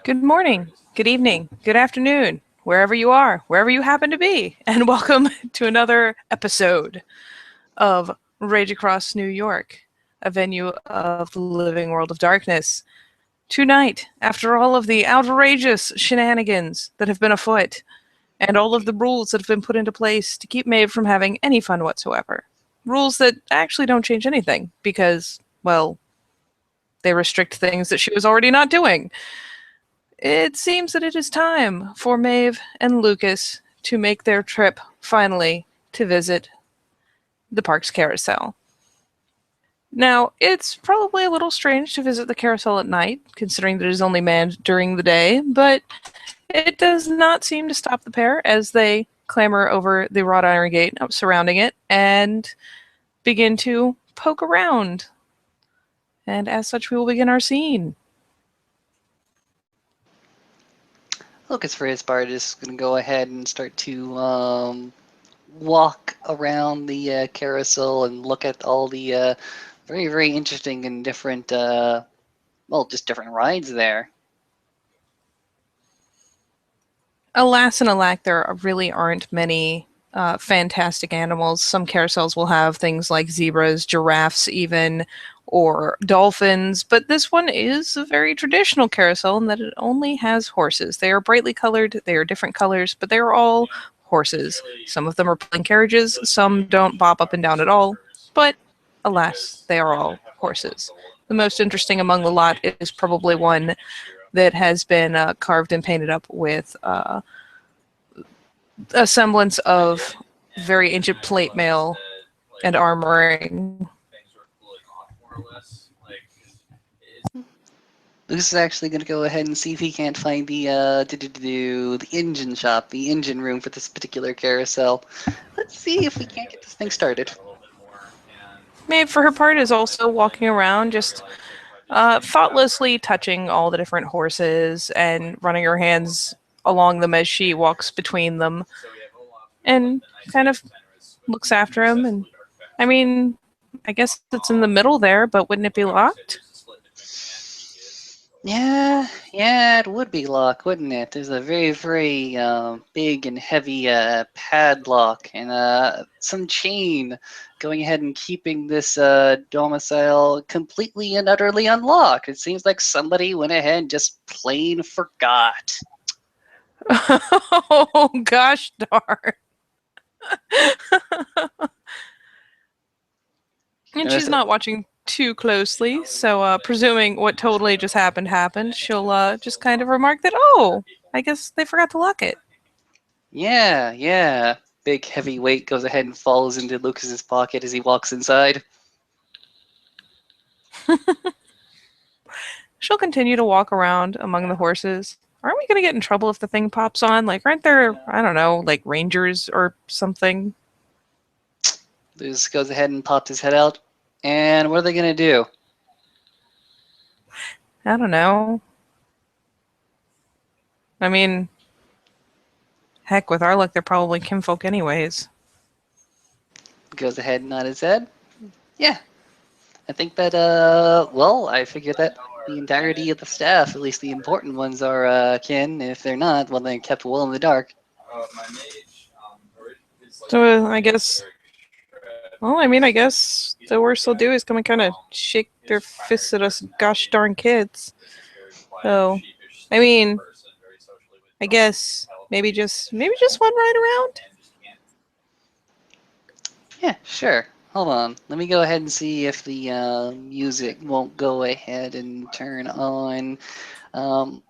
Good morning, good evening, good afternoon, wherever you are, wherever you happen to be, and welcome to another episode of Rage Across New York, a venue of the living world of darkness. Tonight, after all of the outrageous shenanigans that have been afoot, and all of the rules that have been put into place to keep Maeve from having any fun whatsoever, rules that actually don't change anything because, well, they restrict things that she was already not doing. It seems that it is time for Maeve and Lucas to make their trip, finally, to visit the park's carousel. Now, it's probably a little strange to visit the carousel at night, considering that it is only manned during the day, but it does not seem to stop the pair as they clamber over the wrought iron gate surrounding it and begin to poke around. And as such, we will begin our scene. Lucas, for his part, is going to go ahead and start to walk around the carousel and look at all the very, very interesting and different, well, just different rides there. Alas and alack, there really aren't many fantastic animals. Some carousels will have things like zebras, giraffes, even, or dolphins, but this one is a very traditional carousel in that it only has horses. They are brightly colored, they are different colors, but they are all horses. Some of them are pulling carriages, some don't bob up and down at all, but alas, they are all horses. The most interesting among the lot is probably one that has been carved and painted up with a semblance of very ancient plate mail and armoring. Lucas is actually going to go ahead and see if he can't find the the engine shop, the engine room for this particular carousel. Let's see if we can't get this thing started. Maeve, for her part, is also walking around, just thoughtlessly touching all the different horses and running her hands along them as she walks between them, and kind of looks after him. And I mean, I guess it's in the middle there, but wouldn't it be locked? Yeah, it would be locked, wouldn't it? There's a very, very big and heavy padlock and some chain going ahead and keeping this domicile completely and utterly unlocked. It seems like somebody went ahead and just plain forgot. Oh, gosh darn. And she's not watching too closely, so presuming what totally just happened, she'll just kind of remark that, oh, I guess they forgot to lock it. Yeah. Big heavy weight goes ahead and falls into Lucas's pocket as he walks inside. She'll continue to walk around among the horses. Aren't we going to get in trouble if the thing pops on? Like, aren't there, I don't know, like rangers or something? Lucas goes ahead and pops his head out. And what are they going to do? I don't know. I mean, heck, with our luck, they're probably kinfolk anyways. Goes ahead and nods his head. Yeah. I think that, well, I figured that the entirety of the staff, at least the important ones, are kin. If they're not, well, they're kept well in the dark. So I guess, well, I mean, I guess the worst they'll do is come and kind of shake their fists at us gosh darn kids. So, I mean, I guess maybe just one ride around. Yeah, sure. Hold on. Let me go ahead and see if the music won't go ahead and turn on.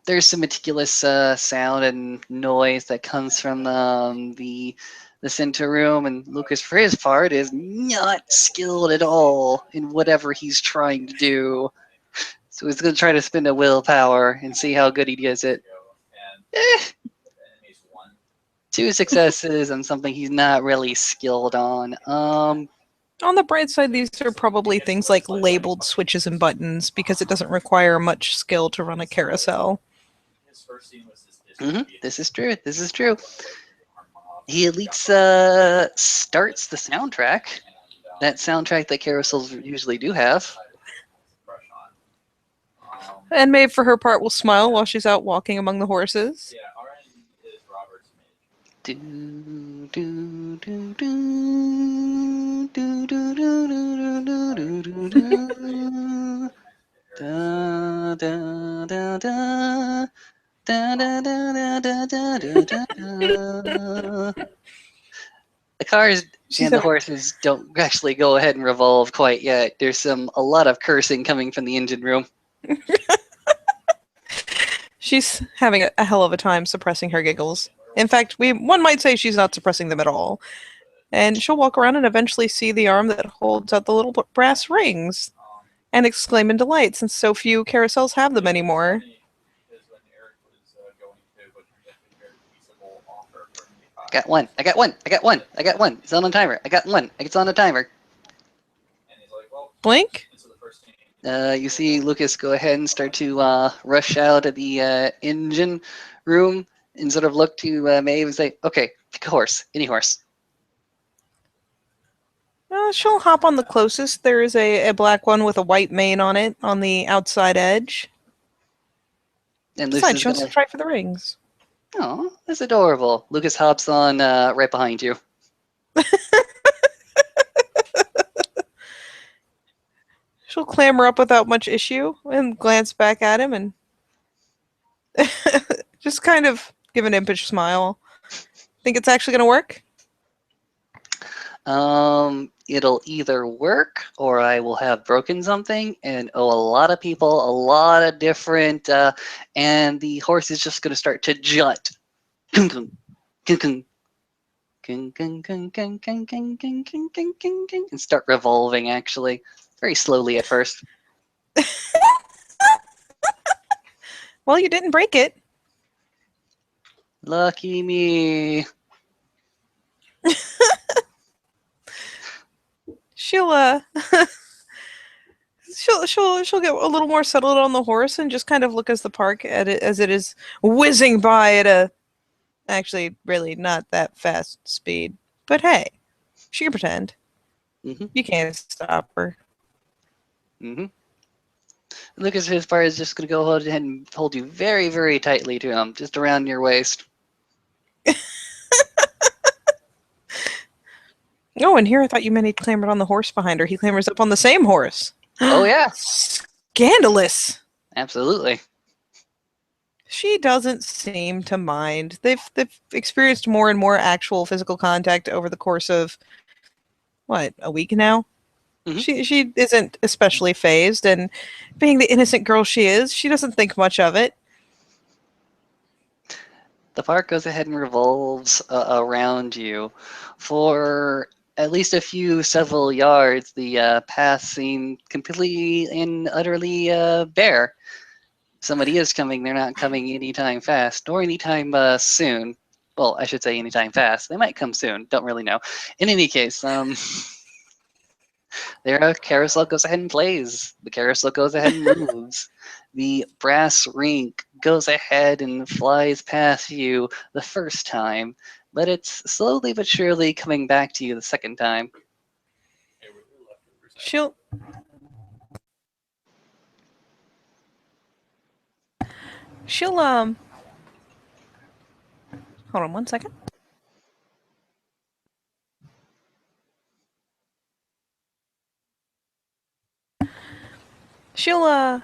There's some meticulous sound and noise that comes from the center room, and Lucas, for his part, is not skilled at all in whatever he's trying to do. So he's going to try to spend a willpower and see how good he does it. Eh, 2 successes on something he's not really skilled on. On the bright side, these are probably things like labeled switches and buttons because it doesn't require much skill to run a carousel. This is true. This is true. He at least starts the soundtrack. That soundtrack that carousels usually do have. And Maeve, for her part, will smile while she's out walking among the horses. Do, do, do, do, do, do, do, do, do, do, do, do. Da, da, da, da. Da, da, da, da, da, da, da, da. The cars She's and the having, horses don't actually go ahead and revolve quite yet. There's a lot of cursing coming from the engine room. she's having a hell of a time suppressing her giggles. In fact, one might say she's not suppressing them at all. And she'll walk around and eventually see the arm that holds out the little brass rings and exclaim in delight since so few carousels have them anymore. Got one. I got one. I got one. I got one. It's on a timer. I got one. It's on a timer. Blink? You see Lucas go ahead and start to rush out of the engine room and sort of look to Maeve and say, okay, pick a horse. Any horse. She'll hop on the closest. There is a black one with a white mane on it on the outside edge. And Lucas Besides, is she wants to going to... try for the rings. Oh, that's adorable. Lucas hops on right behind you. She'll clamber up without much issue and glance back at him and just kind of give an impish smile. Think it's actually going to work? It'll either work or I will have broken something and owe a lot of people a lot of different, and the horse is just going to start to jut. And start revolving, actually. Very slowly at first. Well, you didn't break it. Lucky me. She'll she'll get a little more settled on the horse and just kind of look as the park at it as it is whizzing by at a actually really not that fast speed. But hey, she can pretend. Mm-hmm. You can't stop her. Mm-hmm. Lucas, his part is just going to go ahead and hold you very, very tightly to him, just around your waist. Oh, and here I thought you meant he clambered on the horse behind her. He clambers up on the same horse. Oh, yeah. Scandalous. Absolutely. She doesn't seem to mind. They've experienced more and more actual physical contact over the course of what, a week now? Mm-hmm. She isn't especially phased, and being the innocent girl she is, she doesn't think much of it. The park goes ahead and revolves around you. For at least a few several yards, the path seems completely and utterly bare. Somebody is coming. They're not coming anytime fast, nor anytime soon. Well, I should say anytime fast. They might come soon. Don't really know. In any case, their carousel goes ahead and plays. The carousel goes ahead and moves. The brass rink goes ahead and flies past you the first time, but it's slowly but surely coming back to you the second time. She'll hold on one second. She'll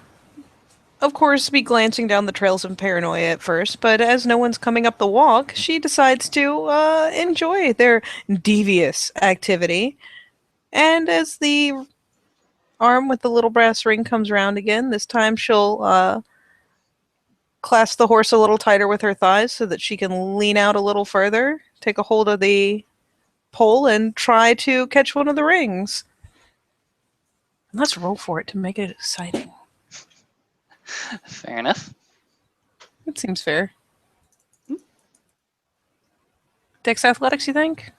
of course be glancing down the trails of paranoia at first, but as no one's coming up the walk, she decides to enjoy their devious activity. And as the arm with the little brass ring comes around again, this time she'll clasp the horse a little tighter with her thighs so that she can lean out a little further, take a hold of the pole, and try to catch one of the rings. Let's roll for it to make it exciting. Fair enough. It seems fair. Dex Athletics, you think?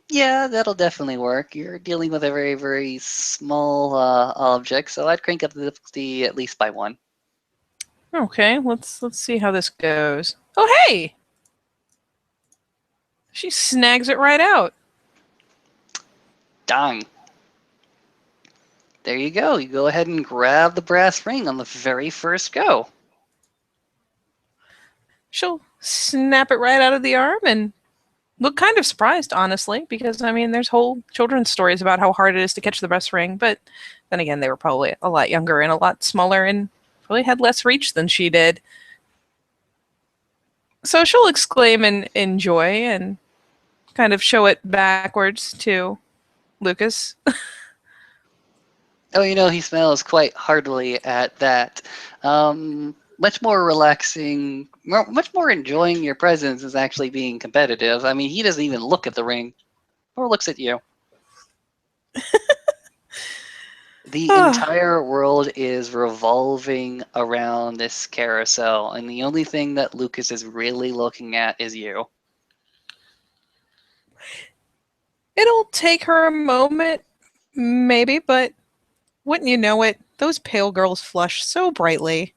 Yeah, that'll definitely work. You're dealing with a very, very small object, so I'd crank up the difficulty at least by one. Okay, let's see how this goes. Oh, hey! She snags it right out. Dang. There you go. You go ahead and grab the brass ring on the very first go. She'll snap it right out of the arm and look kind of surprised, honestly, because I mean, there's whole children's stories about how hard it is to catch the brass ring, but then again, they were probably a lot younger and a lot smaller and probably had less reach than she did. So she'll exclaim in joy and kind of show it backwards to Lucas. Oh, he smells quite heartily at that. Much more relaxing, much more enjoying your presence is actually being competitive. I mean, he doesn't even look at the ring or looks at you. The entire world is revolving around this carousel, and the only thing that Lucas is really looking at is you. It'll take her a moment, maybe, but wouldn't you know it, those pale girls flush so brightly.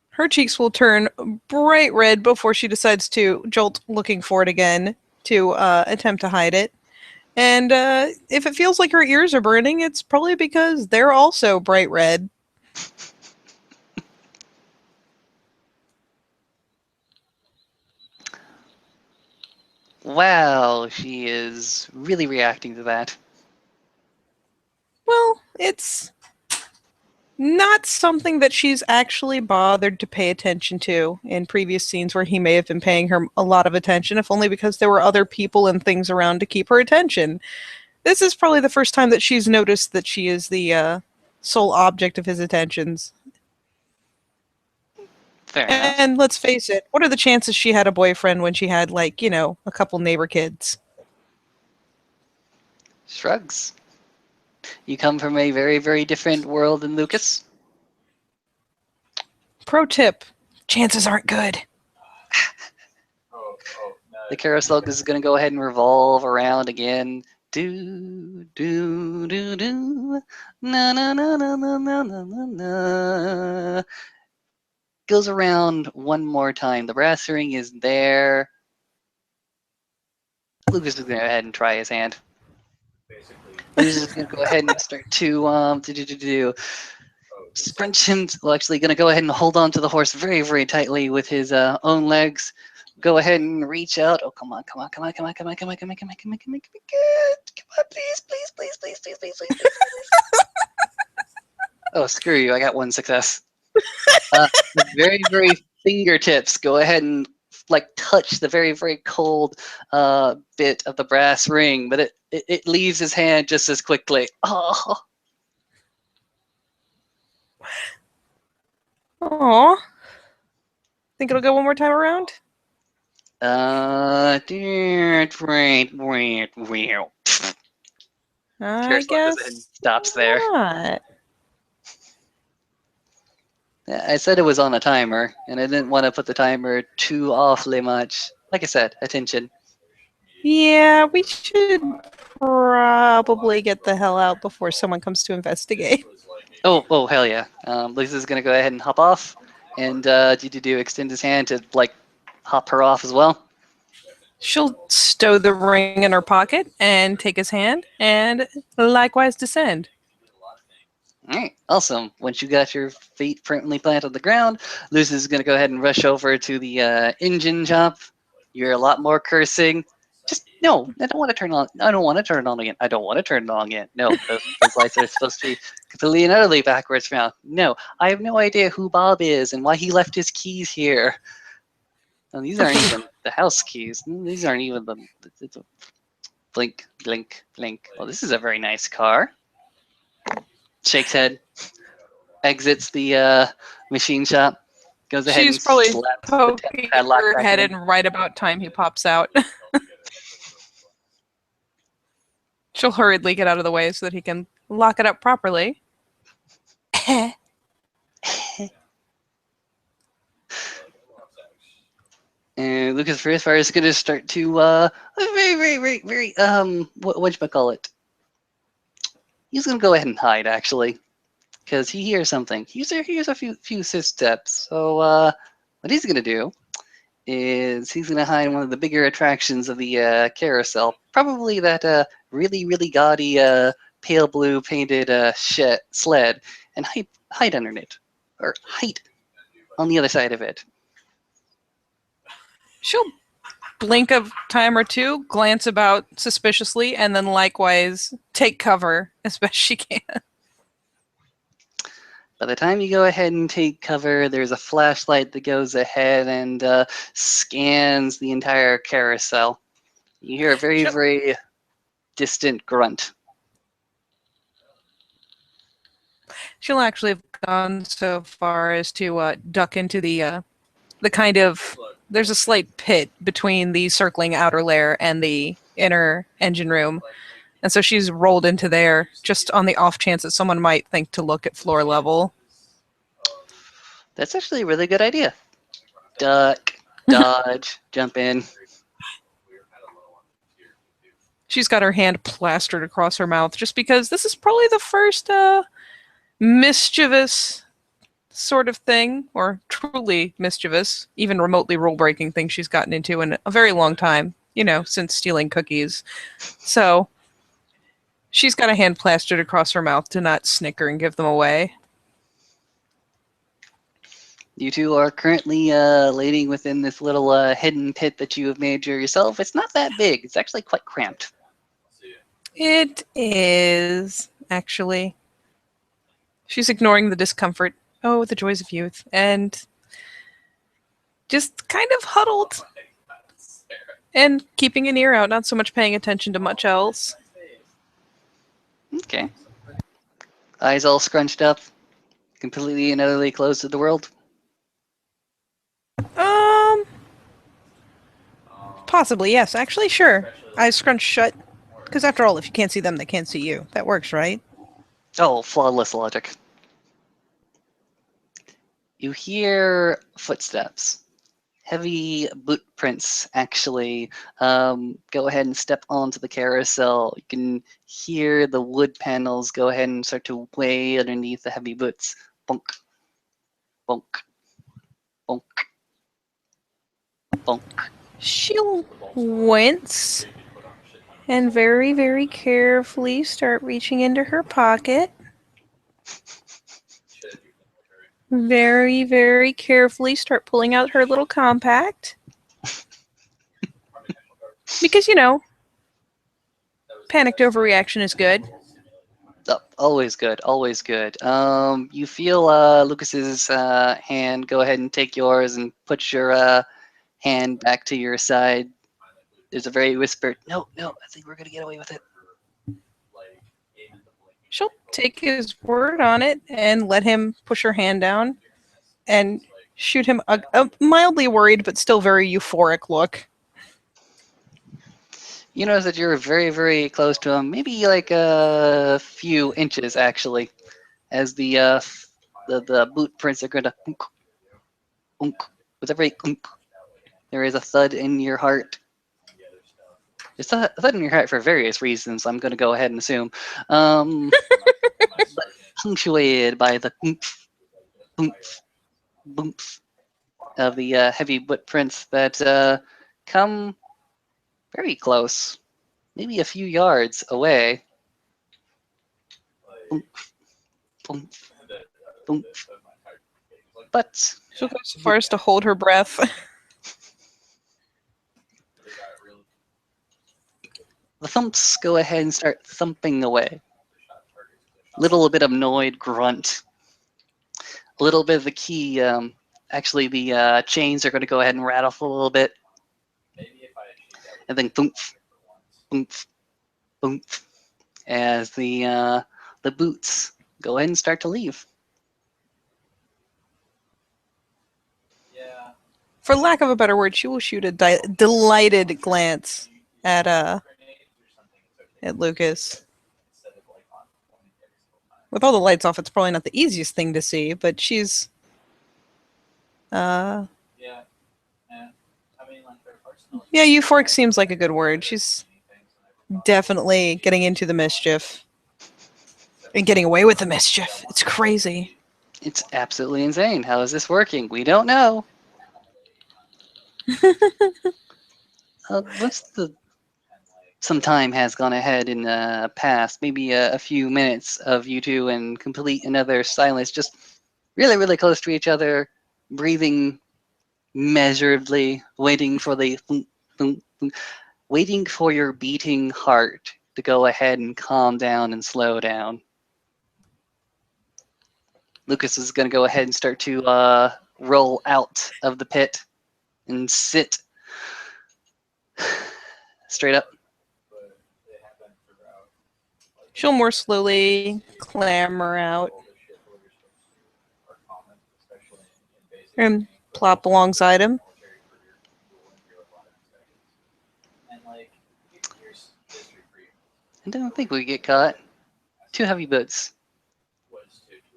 Her cheeks will turn bright red before she decides to jolt looking for it again to attempt to hide it. And if it feels like her ears are burning, it's probably because they're also bright red. Wow, she is really reacting to that. Well, it's not something that she's actually bothered to pay attention to in previous scenes where he may have been paying her a lot of attention, if only because there were other people and things around to keep her attention. This is probably the first time that she's noticed that she is the sole object of his attentions. Fair enough. And let's face it, what are the chances she had a boyfriend when she had, like, a couple neighbor kids? Shrugs. You come from a very, very different world than Lucas. Pro tip, chances aren't good. The carousel is going to go ahead and revolve around again. Do, do, do, do. Na, na, na, na, na, na, na, na, na. Goes around one more time. The brass ring is there. Lucas is going to go ahead and try his hand. Lucas is going to go ahead and start to scrunch him. Well, actually, going to go ahead and hold on to the horse very, very tightly with his own legs. Go ahead and reach out. Oh, come on, come on, come on, come on, come on, come on, come on, come on, come on, come on, come on, please, please, please, please, please, please, please, please. Oh, screw you! I got one success. The very, very fingertips go ahead and touch the very, very cold bit of the brass ring, but it leaves his hand just as quickly. Oh. Aww. Think it'll go one more time around? I guess stops there. Not. I said it was on a timer, and I didn't want to put the timer too awfully much. Like I said, attention. Yeah, we should probably get the hell out before someone comes to investigate. Oh, hell yeah. Lisa's going to go ahead and hop off, and extend his hand to, hop her off as well. She'll stow the ring in her pocket and take his hand and likewise descend. All right, awesome. Once you got your feet firmly planted on the ground, Lucy's going to go ahead and rush over to the engine shop. You're a lot more cursing. Just, no, I don't want to turn it on. I don't want to turn it on again. I don't want to turn it on again. No, those lights are supposed to be completely and utterly backwards from. No, I have no idea who Bob is and why he left his keys here. No, these aren't even the house keys. These aren't even the blink, blink, blink. Well, this is a very nice car. Shakes head, exits the machine shop, goes ahead She's and probably slaps poking her head in right about time he pops out. She'll hurriedly get out of the way so that he can lock it up properly. And Lucas Fire is going to start to very whatchamacallit. He's going to go ahead and hide, actually, because he hears something. He hears a few steps. So what he's going to do is he's going to hide in one of the bigger attractions of the carousel. probably that really, really gaudy pale blue painted sled, and hide underneath it, or hide on the other side of it. She'll blink a time or two, glance about suspiciously, and then likewise take cover as best she can. By the time you go ahead and take cover, there's a flashlight that goes ahead and scans the entire carousel. You hear a very, She'll- very distant grunt. She'll actually have gone so far as to duck into the kind of. There's a slight pit between the circling outer layer and the inner engine room. And so she's rolled into there just on the off chance that someone might think to look at floor level. That's actually a really good idea. Duck, dodge, jump in. She's got her hand plastered across her mouth just because this is probably the first mischievous sort of thing, or truly mischievous, even remotely rule breaking thing she's gotten into in a very long time, since stealing cookies. So she's got a hand plastered across her mouth to not snicker and give them away. You two are currently lading within this little hidden pit that you have made yourself. It's not that big. It's actually quite cramped. It is, actually. She's ignoring the discomfort. Oh, the joys of youth. And just kind of huddled. And keeping an ear out, not so much paying attention to much else. Okay. Eyes all scrunched up, completely and utterly closed to the world. Possibly, yes. Actually, sure. Eyes scrunched shut. Because after all, if you can't see them, they can't see you. That works, right? Oh, flawless logic. You hear footsteps. Heavy boot prints actually go ahead and step onto the carousel. You can hear the wood panels go ahead and start to weigh underneath the heavy boots. Bonk, bonk, bonk, bonk. She'll wince and very, very carefully start reaching into her pocket. Very, very carefully start pulling out her little compact. Because, panicked overreaction is good. Oh, always good, always good. You feel Lucas's hand go ahead and take yours and put your hand back to your side. There's a very whispered, no, I think we're gonna get away with it. She'll take his word on it and let him push her hand down and shoot him a mildly worried but still very euphoric look. You notice that you're very, very close to him, maybe like a few inches actually, as the boot prints are going to unk, unk. With every unk, there is a thud in your heart. It's a thud in your heart for various reasons. I'm going to go ahead and assume, but punctuated by the oomph, oomph, oomph of the heavy boot prints that come very close, maybe a few yards away. Oomph, oomph, oomph. But She'll go so far as to hold her breath. the thumps go ahead and start thumping away. Little bit of annoyed grunt. A little bit of the key. Actually, the chains are going to go ahead and rattle a little bit. And then thump, thump, thump, as the boots go ahead and start to leave. For lack of a better word, she will shoot a delighted glance at Lucas. With all the lights off, it's probably not the easiest thing to see, but she's yeah, euphoric seems like a good word. She's definitely getting into the mischief and getting away with the mischief. It's crazy. It's absolutely insane. How is this working? We don't know. What's the some time has gone ahead and passed, maybe a few minutes of you two in complete and utter silence, just really, really close to each other, breathing measuredly, waiting for the thunk, thunk, thunk, waiting for your beating heart to go ahead and calm down and slow down. Lucas is going to go ahead and start to roll out of the pit and sit straight up. She'll more slowly clamber out and plop alongside him. I don't think we get caught. Too heavy boots.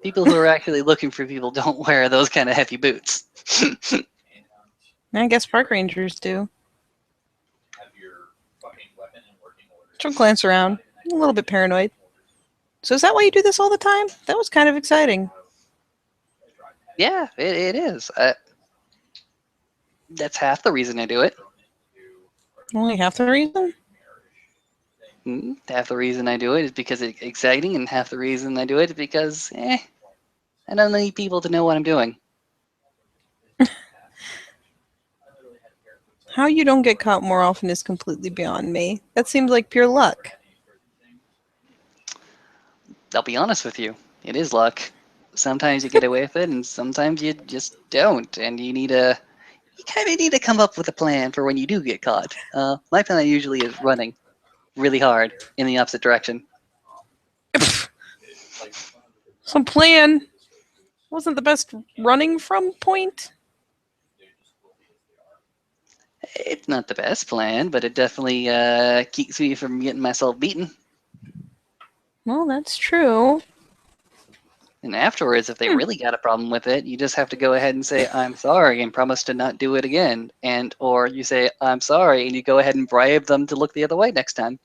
People who are actually looking for people don't wear those kind of heavy boots. I guess park rangers do. She'll glance around, a little bit paranoid. So is that why you do this all the time? That was kind of exciting. Yeah, it is. That's half the reason I do it. Only half the reason? Half the reason I do it is because it's exciting, and half the reason I do it is because, I don't need people to know what I'm doing. How you don't get caught more often is completely beyond me. That seems like pure luck. I'll be honest with you. It is luck. Sometimes you get away with it, and sometimes you just don't. And you kind of need to come up with a plan for when you do get caught. My plan usually is running really hard in the opposite direction. Some plan wasn't the best running from point. It's not the best plan, but it definitely keeps me from getting myself beaten. Well, that's true. And afterwards, if they really got a problem with it, you just have to go ahead and say, I'm sorry, and promise to not do it again. Or you say, I'm sorry, and you go ahead and bribe them to look the other way next time.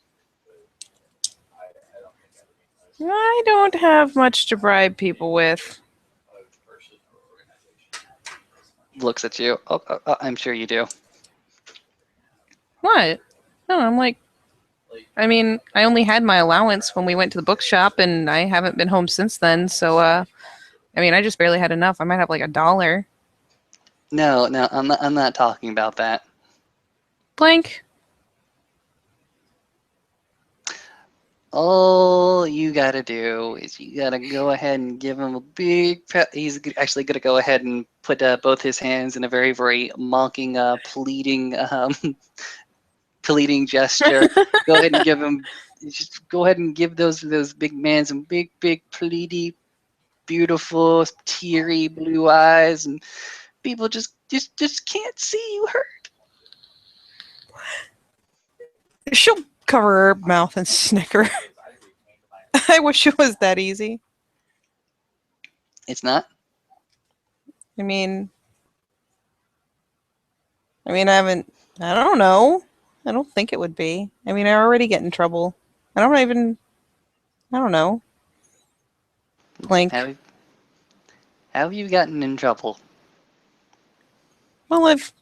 I don't have much to bribe people with. Looks at you. I'm sure you do. What? No, I'm like, I mean, I only had my allowance when we went to the bookshop, and I haven't been home since then. So, I mean, I just barely had enough. I might have like $1. No, I'm not talking about that. Blank. All you gotta do is you gotta go ahead and give him a big pat. He's actually gonna go ahead and put both his hands in a very, very mocking, pleading, pleading gesture. Go ahead and give him. Just go ahead and give those big man some big, pleady, beautiful, teary blue eyes, and people just can't see you hurt. She'll cover her mouth and snicker. I wish it was that easy. It's not. I mean, I don't know. I don't think it would be. I mean, I already get in trouble. I don't know. Blank. How have you gotten in trouble? Well, I've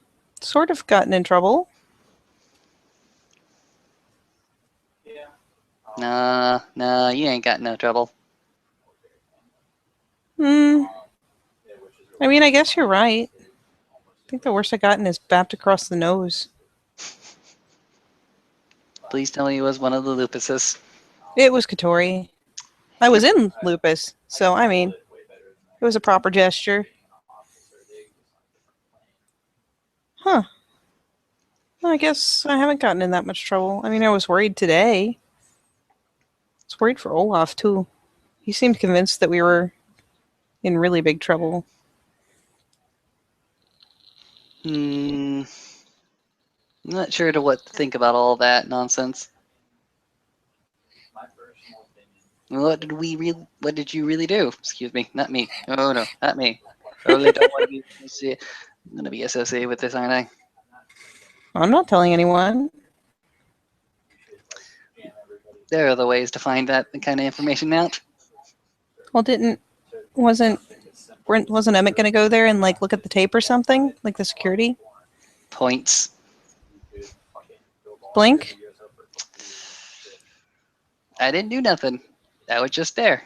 sort of gotten in trouble. Nah, you ain't got no trouble. I mean, I guess you're right. I think the worst I gotten is bapped across the nose. Please tell me it was one of the lupuses. It was Katori. I was in lupus, so I mean, it was a proper gesture. Huh. Well, I guess I haven't gotten in that much trouble. I mean, I was worried today. I was worried for Olaf, too. He seemed convinced that we were in really big trouble. I'm not sure to what to think about all that nonsense. What did you really do? Excuse me, not me. Oh no, not me. Totally don't want to be associated. I'm gonna be associated with this, aren't I? I'm not telling anyone. There are other ways to find that kind of information out. Well, wasn't Emmett gonna go there and like look at the tape or something, like the security? Points. Blink. I didn't do nothing. I was just there.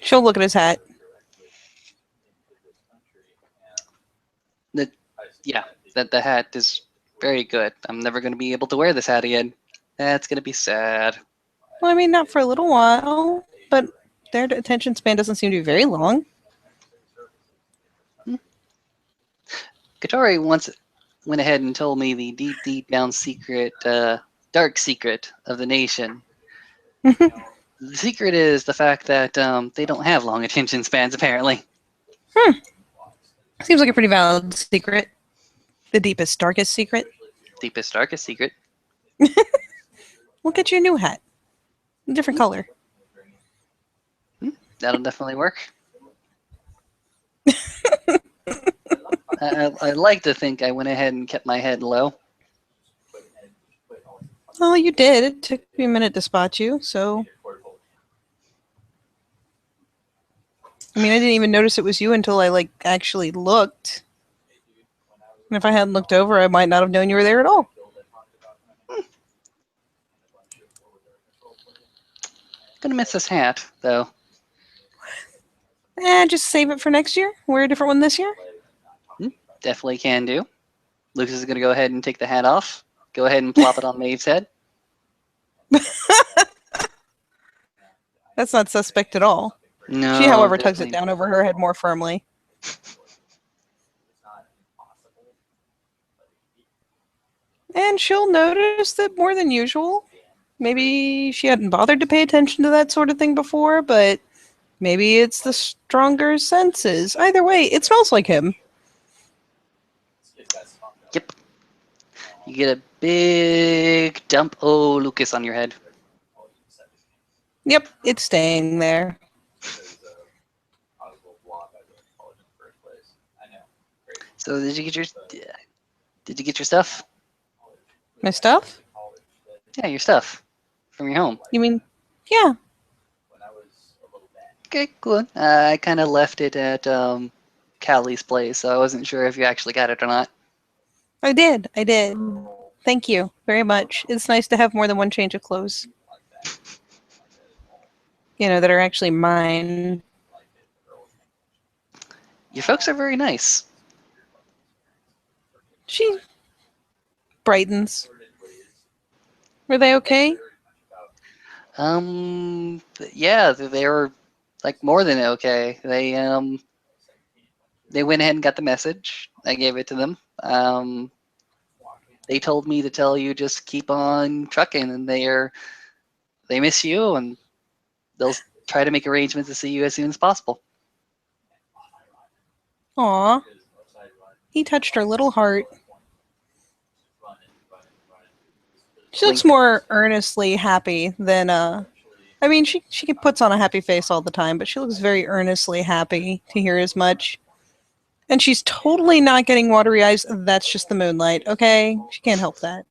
She'll look at his hat. The, yeah, that the hat is very good. I'm never going to be able to wear this hat again. That's going to be sad. Well, I mean, not for a little while, but their attention span doesn't seem to be very long. Katori once went ahead and told me the deep, deep down secret, dark secret of the nation. The secret is the fact that they don't have long attention spans, apparently. Seems like a pretty valid secret. The deepest, darkest secret. Deepest, darkest secret. We'll get you a new hat. A different color. That'll definitely work. I like to think I went ahead and kept my head low. Oh, you did. It took me a minute to spot you, so. I mean, I didn't even notice it was you until I, actually looked. And if I hadn't looked over, I might not have known you were there at all. Gonna miss this hat, though. Just save it for next year. Wear a different one this year. Definitely can do. Lucas is gonna go ahead and take the hat off. Go ahead and plop it on Maeve's head. That's not suspect at all. No. She, however, tugs it down over her head more firmly. And she'll notice that more than usual. Maybe she hadn't bothered to pay attention to that sort of thing before, but maybe it's the stronger senses. Either way, it smells like him. Yep. You get a big dump of Lucas on your head. Yep, it's staying there. So did you get your stuff? My stuff? Yeah, your stuff from your home. You mean, yeah. Okay, cool. I kind of left it at Callie's place, so I wasn't sure if you actually got it or not. I did. Thank you very much. It's nice to have more than one change of clothes. That are actually mine. Your folks are very nice. She brightens. Were they okay? Yeah, they were like more than okay. They went ahead and got the message. I gave it to them. They told me to tell you just keep on trucking, and they miss you, and they'll try to make arrangements to see you as soon as possible. Aw. He touched her little heart. She looks more earnestly happy than I mean, she puts on a happy face all the time, but she looks very earnestly happy to hear as much. And she's totally not getting watery eyes. That's just the moonlight, okay? She can't help that.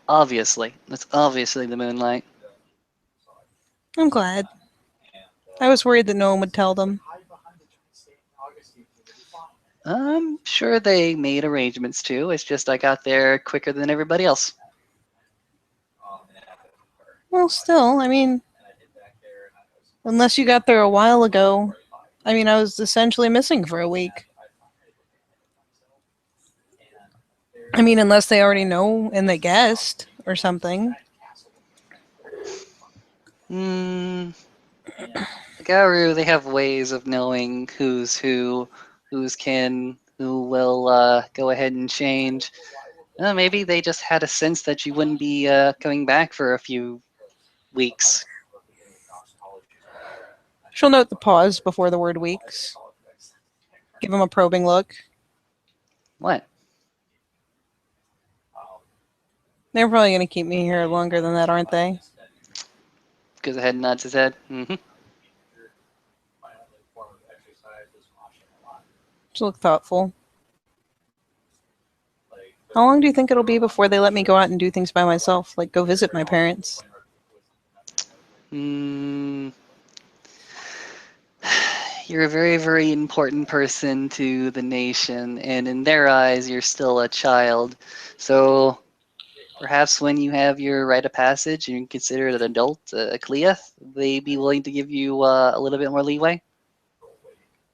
Obviously. That's obviously the moonlight. I'm glad. I was worried that no one would tell them. I'm sure they made arrangements too. It's just I got there quicker than everybody else. Well, still, I mean, unless you got there a while ago, I mean, I was essentially missing for a week. I mean, unless they already know and they guessed or something. The Garu, they have ways of knowing who's who, who's kin, who will go ahead and change. Maybe they just had a sense that you wouldn't be coming back for a few weeks. She'll note the pause before the word weeks. Give him a probing look. What? They're probably going to keep me here longer than that, aren't they? Goes ahead and nods his head. Mm-hmm. She'll look thoughtful. How long do you think it'll be before they let me go out and do things by myself, like go visit my parents? You're a very, very important person to the nation, and in their eyes, you're still a child. So Perhaps when you have your rite of passage and you're considered an adult, a Cleath, they'd be willing to give you a little bit more leeway.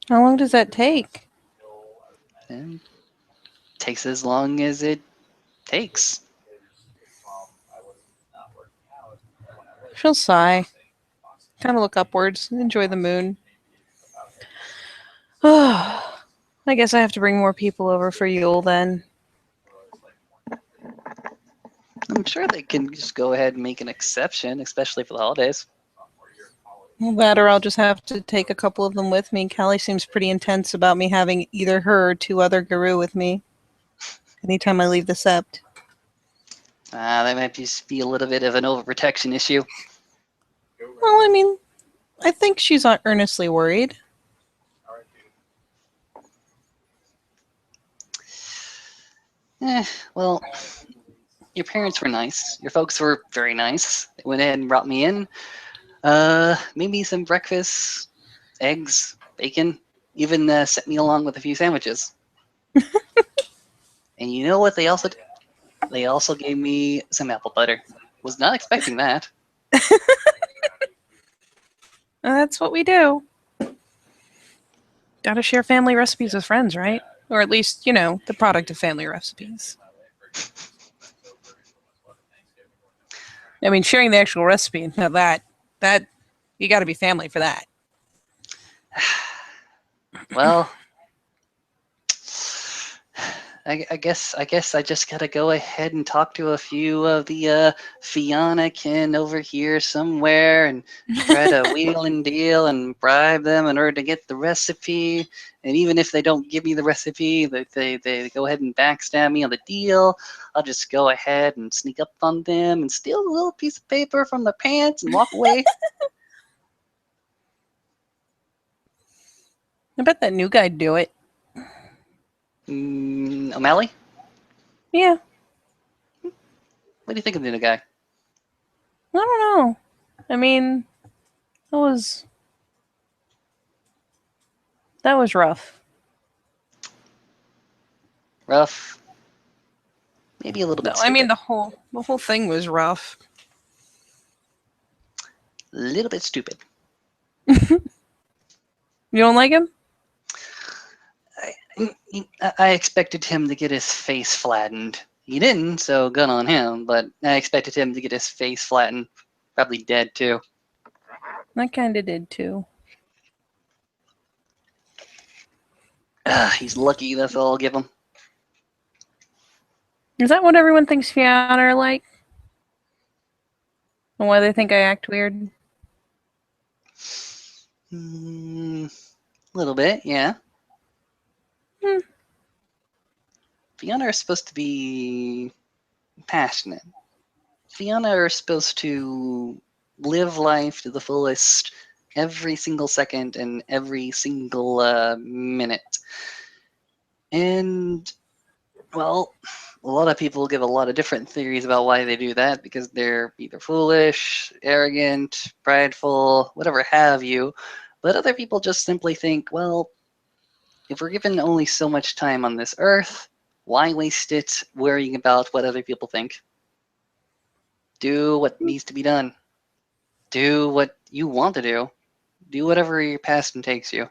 How long does that take? And takes as long as it takes. She'll sigh. Kind of look upwards and enjoy the moon. I guess I have to bring more people over for Yule then. I'm sure they can just go ahead and make an exception, especially for the holidays. Well, that or I'll just have to take a couple of them with me. Callie seems pretty intense about me having either her or two other Guru with me anytime I leave the Sept. That might just be a little bit of an overprotection issue. Well, I mean, I think she's not earnestly worried. Well, your parents were nice. Your folks were very nice. They went ahead and brought me in. Maybe some breakfast, eggs, bacon, even sent me along with a few sandwiches. And you know what they also did? They also gave me some apple butter. Was not expecting that. That's what we do. Gotta share family recipes with friends, right? Or at least, the product of family recipes. I mean, sharing the actual recipe, now that you gotta be family for that. Well, I guess I just gotta go ahead and talk to a few of the Fianna kin over here somewhere and try to wheel and deal and bribe them in order to get the recipe. And even if they don't give me the recipe, they go ahead and backstab me on the deal. I'll just go ahead and sneak up on them and steal a little piece of paper from their pants and walk away. I bet that new guy'd do it. O'Malley? Yeah. What do you think of the new guy? I don't know. I mean, that was rough. Rough. Maybe a little bit No, I mean stupid. the whole thing was rough. A little bit stupid. You don't like him? I expected him to get his face flattened. He didn't, so good on him, but I expected him to get his face flattened. Probably dead, too. I kinda did too. He's lucky, that's all I'll give him. Is that what everyone thinks Fianna are like? And why they think I act weird? A little bit, yeah. Fianna are supposed to be passionate. Fianna are supposed to live life to the fullest every single second and every single minute. And, well, a lot of people give a lot of different theories about why they do that because they're either foolish, arrogant, prideful, whatever have you. But other people just simply think, well, if we're given only so much time on this earth, why waste it worrying about what other people think? Do what needs to be done. Do what you want to do. Do whatever your passion takes you.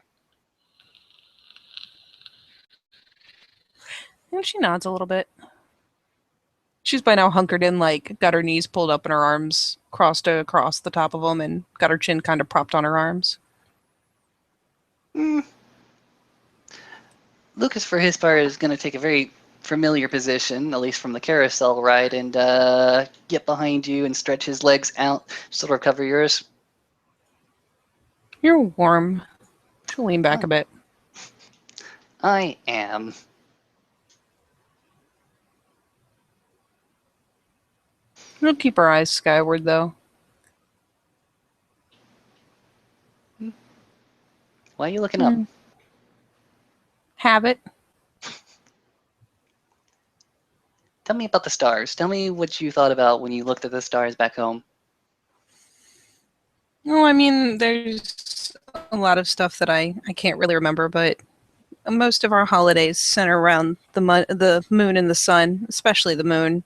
And she nods a little bit. She's by now hunkered in, got her knees pulled up and her arms crossed across the top of them and got her chin kind of propped on her arms. Lucas, for his part, is going to take a very familiar position, at least from the carousel ride, and get behind you and stretch his legs out, sort of cover yours. You're warm. She'll lean back a bit. I am. She'll keep her eyes skyward, though. Why are you looking up? Habit. Tell me about the stars. Tell me what you thought about when you looked at the stars back home. No, I mean, there's a lot of stuff that I can't really remember, but most of our holidays center around the moon and the sun, especially the moon.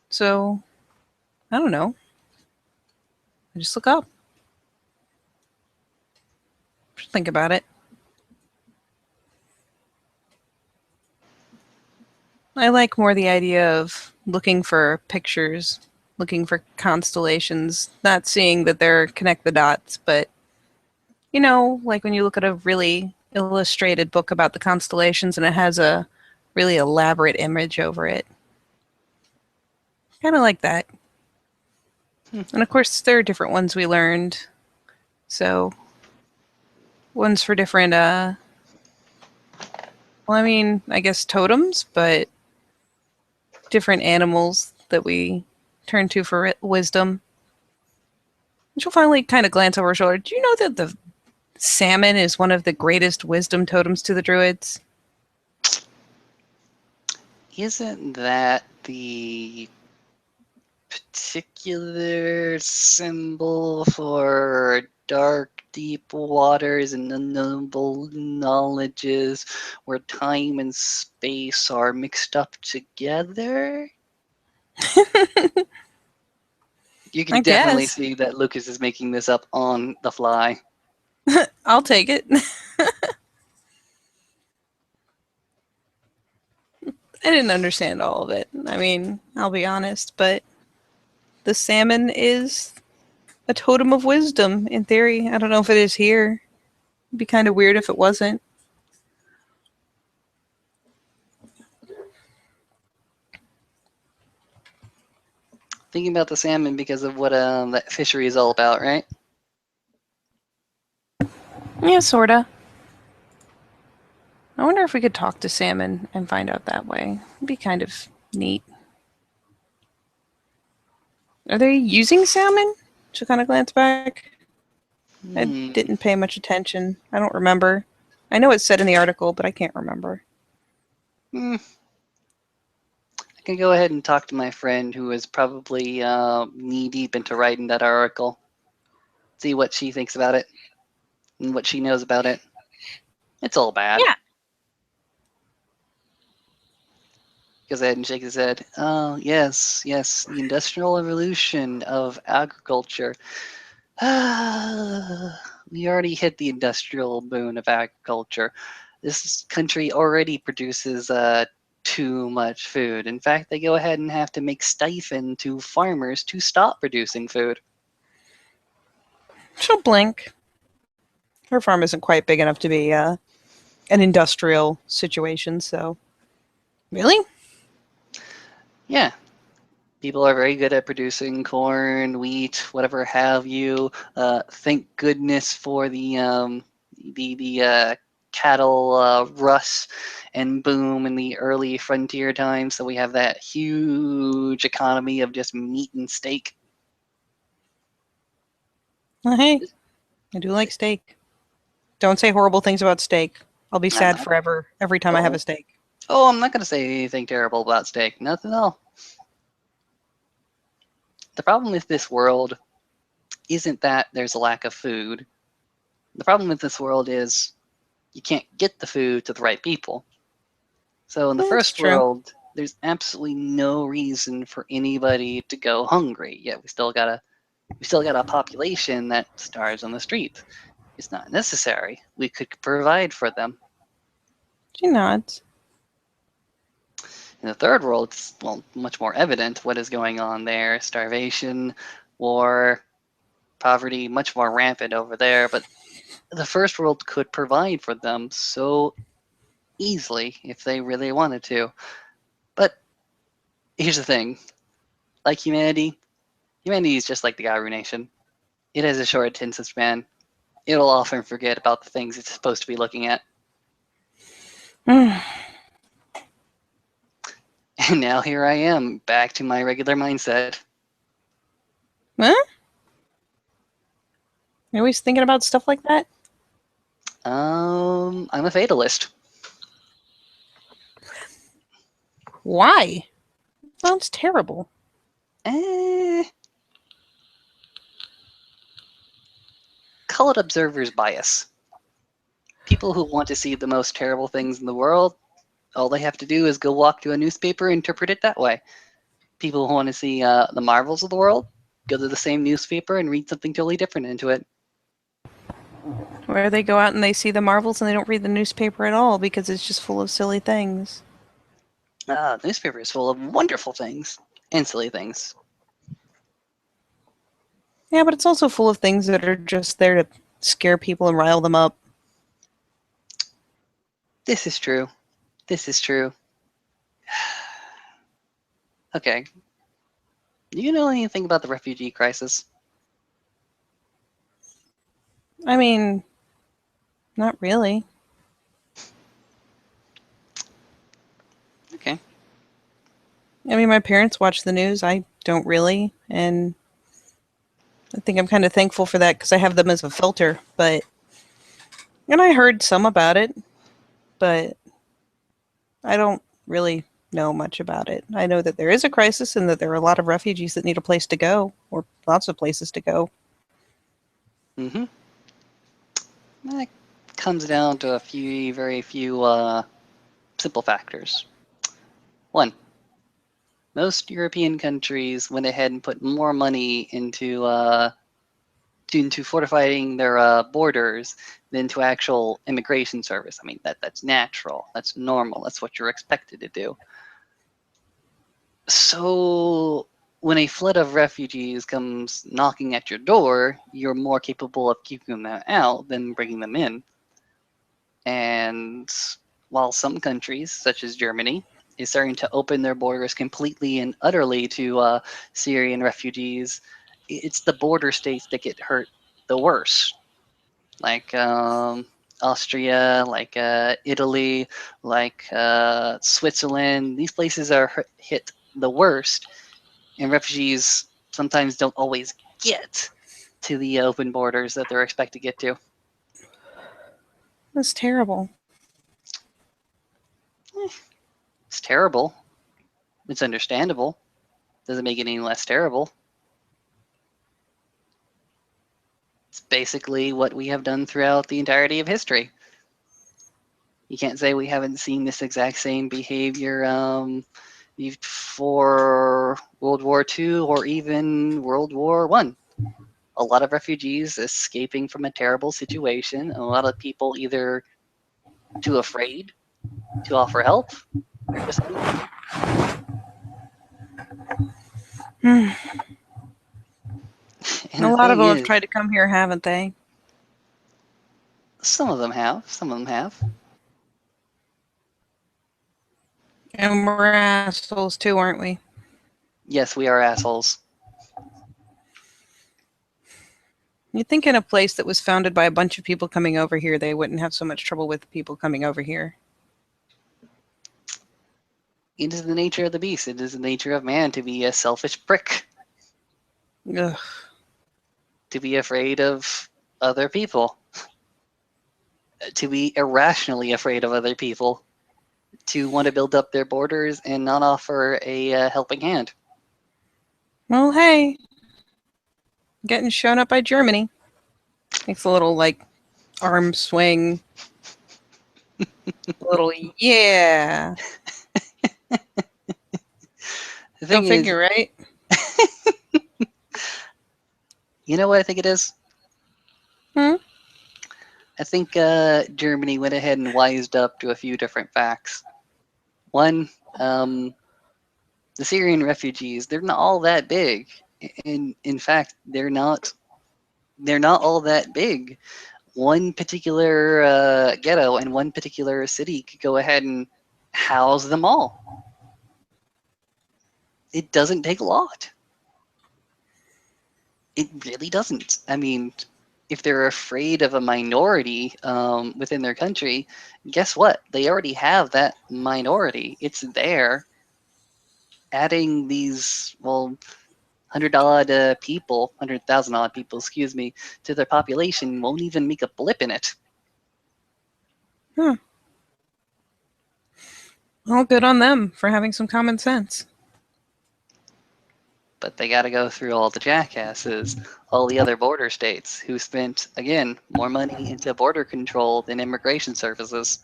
So, I don't know. I just look up. Just think about it. I like more the idea of looking for pictures, looking for constellations, not seeing that they're connect the dots, but like when you look at a really illustrated book about the constellations and it has a really elaborate image over it. Kind of like that. And of course, there are different ones we learned. So, ones for different, I guess totems, but different animals that we turn to for wisdom. And she'll finally kind of glance over her shoulder. Do you know that the salmon is one of the greatest wisdom totems to the druids? Isn't that the particular symbol for dark, deep waters and unknowable knowledges where time and space are mixed up together? You I can definitely guess. see that Lucas is making this up on the fly. I'll take it. I didn't understand all of it. I'll be honest, but the salmon is a totem of wisdom in theory. I don't know if it is here. It'd be kind of weird if it wasn't. Thinking about the salmon because of what that fishery is all about, right? Yeah, sorta. I wonder if we could talk to salmon and find out that way. It'd be kind of neat. Are they using salmon? She'll kind of glance back. I didn't pay much attention. I don't remember. I know it's said in the article, but I can't remember. I can go ahead and talk to my friend who is probably knee deep into writing that article. See what she thinks about it and what she knows about it. It's all bad. Yeah. Goes ahead and shakes his head. Oh, yes, yes, the industrial revolution of agriculture. We already hit the industrial boom of agriculture. This country already produces too much food. In fact, they go ahead and have to make stipend to farmers to stop producing food. She'll blink. Her farm isn't quite big enough to be an industrial situation, so. Really? Yeah, people are very good at producing corn, wheat, whatever have you. Thank goodness for the cattle rust and boom in the early frontier times, so we have that huge economy of just meat and steak. Well, hey, I do like steak. Don't say horrible things about steak. I'll be I'm sad not. forever every time I have a Oh, steak. oh, I'm not gonna say anything terrible about steak. Nothing at all. The problem with this world isn't that there's a lack of food. The problem with this world is you can't get the food to the right people. So in the It's first true. world, there's absolutely no reason for anybody to go hungry. Yet we still got a population that starves on the street. It's not necessary. We could provide for them. She nods. In the third world, it's much more evident what is going on there. Starvation, war, poverty, much more rampant over there. But the first world could provide for them so easily if they really wanted to. But here's the thing: like humanity is just like the Garu Nation. It has a short attention span. It'll often forget about the things it's supposed to be looking at. Huh? And now here I am, back to my regular mindset. You always thinking about stuff like that? I'm a fatalist. Why? Sounds terrible. Eh, call it observer's bias. People who want to see the most terrible things in the world, all they have to do is go walk to a newspaper and interpret it that way. People who want to see the marvels of the world go to the same newspaper and read something totally different into it. Where they go out and they see the Marvels and they don't read the newspaper at all because it's just full of silly things. The newspaper is full of wonderful things and silly things. Yeah, but it's also full of things that are just there to scare people and rile them up. This is true. This is true. Okay. Do you know anything about the refugee crisis? I mean, not really. Okay. I mean, my parents watch the news. I don't really. And I think I'm kind of thankful for that because I have them as a filter. And I heard some about it, but I don't really know much about it. I know that there is a crisis and that there are a lot of refugees that need a place to go, or lots of places to go. Mm-hmm. That comes down to a few, very few simple factors. One, most European countries went ahead and put more money into fortifying their borders than to actual immigration service. I mean, that's natural, that's normal, that's what you're expected to do. So when a flood of refugees comes knocking at your door, you're more capable of keeping them out than bringing them in. And while some countries, such as Germany, is starting to open their borders completely and utterly to Syrian refugees, it's the border states that get hurt the worst, like Austria, like Italy, like Switzerland. These places are hit the worst, and refugees sometimes don't always get to the open borders that they're expected to get to. That's terrible. It's terrible. It's understandable. Doesn't make it any less terrible. It's basically what we have done throughout the entirety of history. You can't say we haven't seen this exact same behavior for World War II or even World War One. A lot of refugees escaping from a terrible situation. A lot of people either too afraid to offer help or just leaving. A And the lot of thing them have is, tried to come here, haven't they? some of them have. Some of them have. And we're assholes too, aren't we? Yes, we are assholes. You'd think in a place that was founded by a bunch of people coming over here, they wouldn't have so much trouble with people coming over here. It is the nature of the beast. It is the nature of man to be a selfish prick, Ugh. to be afraid of other people, to be irrationally afraid of other people, to want to build up their borders and not offer a helping hand. Well, hey, getting shown up by Germany makes a little like arm swing. A little yeah. The Go thing is, figure, right? you know what I think it is? Hmm? I think Germany went ahead and wised up to a few different facts. One, the Syrian refugees, they're not all that big. In fact, they're not all that big. One particular ghetto and one particular city could go ahead and house them all. It doesn't take a lot. It really doesn't. I mean, if they're afraid of a minority within their country, guess what? They already have that minority. It's there. Adding these, well, 100,000 odd people, excuse me, to their population won't even make a blip in it. Huh. Well, good on them for having some common sense. But they got to go through all the jackasses, all the other border states who spent, again, more money into border control than immigration services.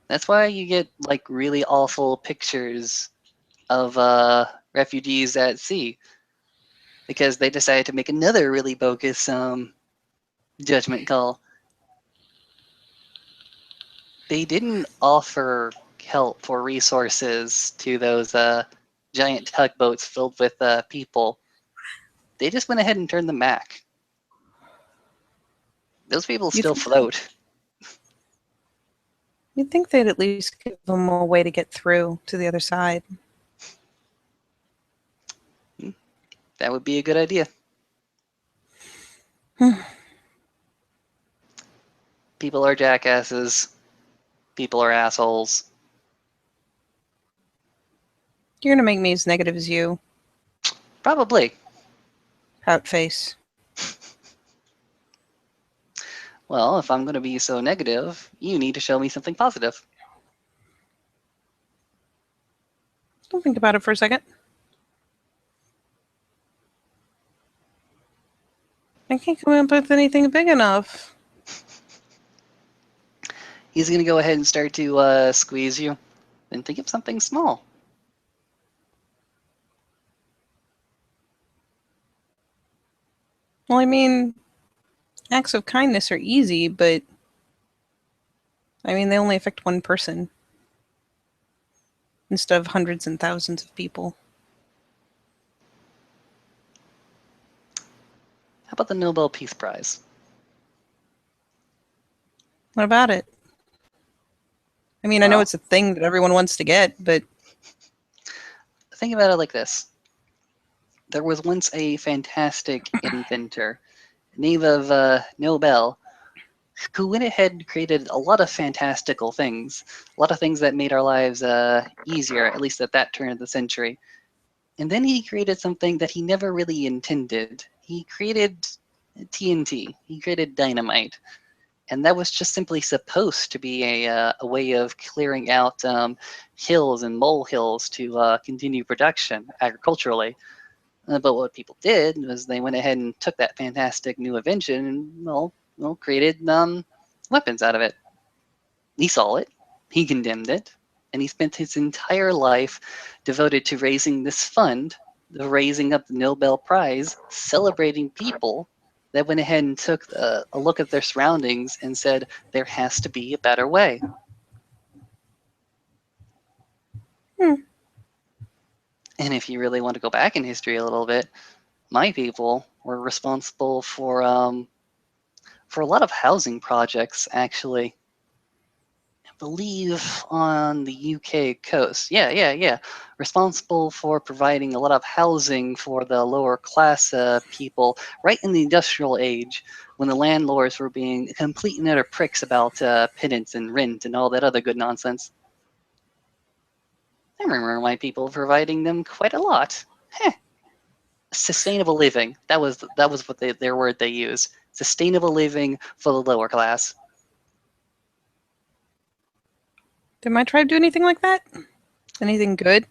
That's why you get like really awful pictures of refugees at sea, because they decided to make another really bogus judgment call. They didn't offer help or resources to those giant tugboats filled with people. They just went ahead and turned them back. Those people You'd still think, float. you'd think they'd at least give them a way to get through to the other side. That would be a good idea. People are jackasses. People are assholes. You're gonna make me as negative as you. Probably. Pout face. Well, if I'm going to be so negative, you need to show me something positive. Don't think about it for a second. I can't come up with anything big enough. He's going to go ahead and start to squeeze you. Then think of something small. Well, I mean, acts of kindness are easy, but I mean, they only affect one person instead of hundreds and thousands of people. How about the Nobel Peace Prize? What about it? I mean, I know Well, it's a thing that everyone wants to get, but think about it like this. There was once a fantastic inventor, named of Nobel, who went ahead and created a lot of fantastical things, a lot of things that made our lives easier, at least at that turn of the century. And then he created something that he never really intended. He created TNT. He created dynamite. And that was just simply supposed to be a way of clearing out hills and molehills to continue production agriculturally. But what people did was they went ahead and took that fantastic new invention and, created weapons out of it. He saw it, he condemned it, and he spent his entire life devoted to raising this fund, raising up the Nobel Prize, celebrating people that went ahead and took a look at their surroundings and said, there has to be a better way. Hmm. And if you really want to go back in history a little bit, my people were responsible for a lot of housing projects, actually. I believe on the UK coast. Yeah. Responsible for providing a lot of housing for the lower class people right in the industrial age when the landlords were being complete and utter pricks about pittance and rent and all that other good nonsense. I remember my people providing them quite a lot. Heh. Sustainable living. That was what their word they used. Sustainable living for the lower class. did my tribe do anything like that? Anything good?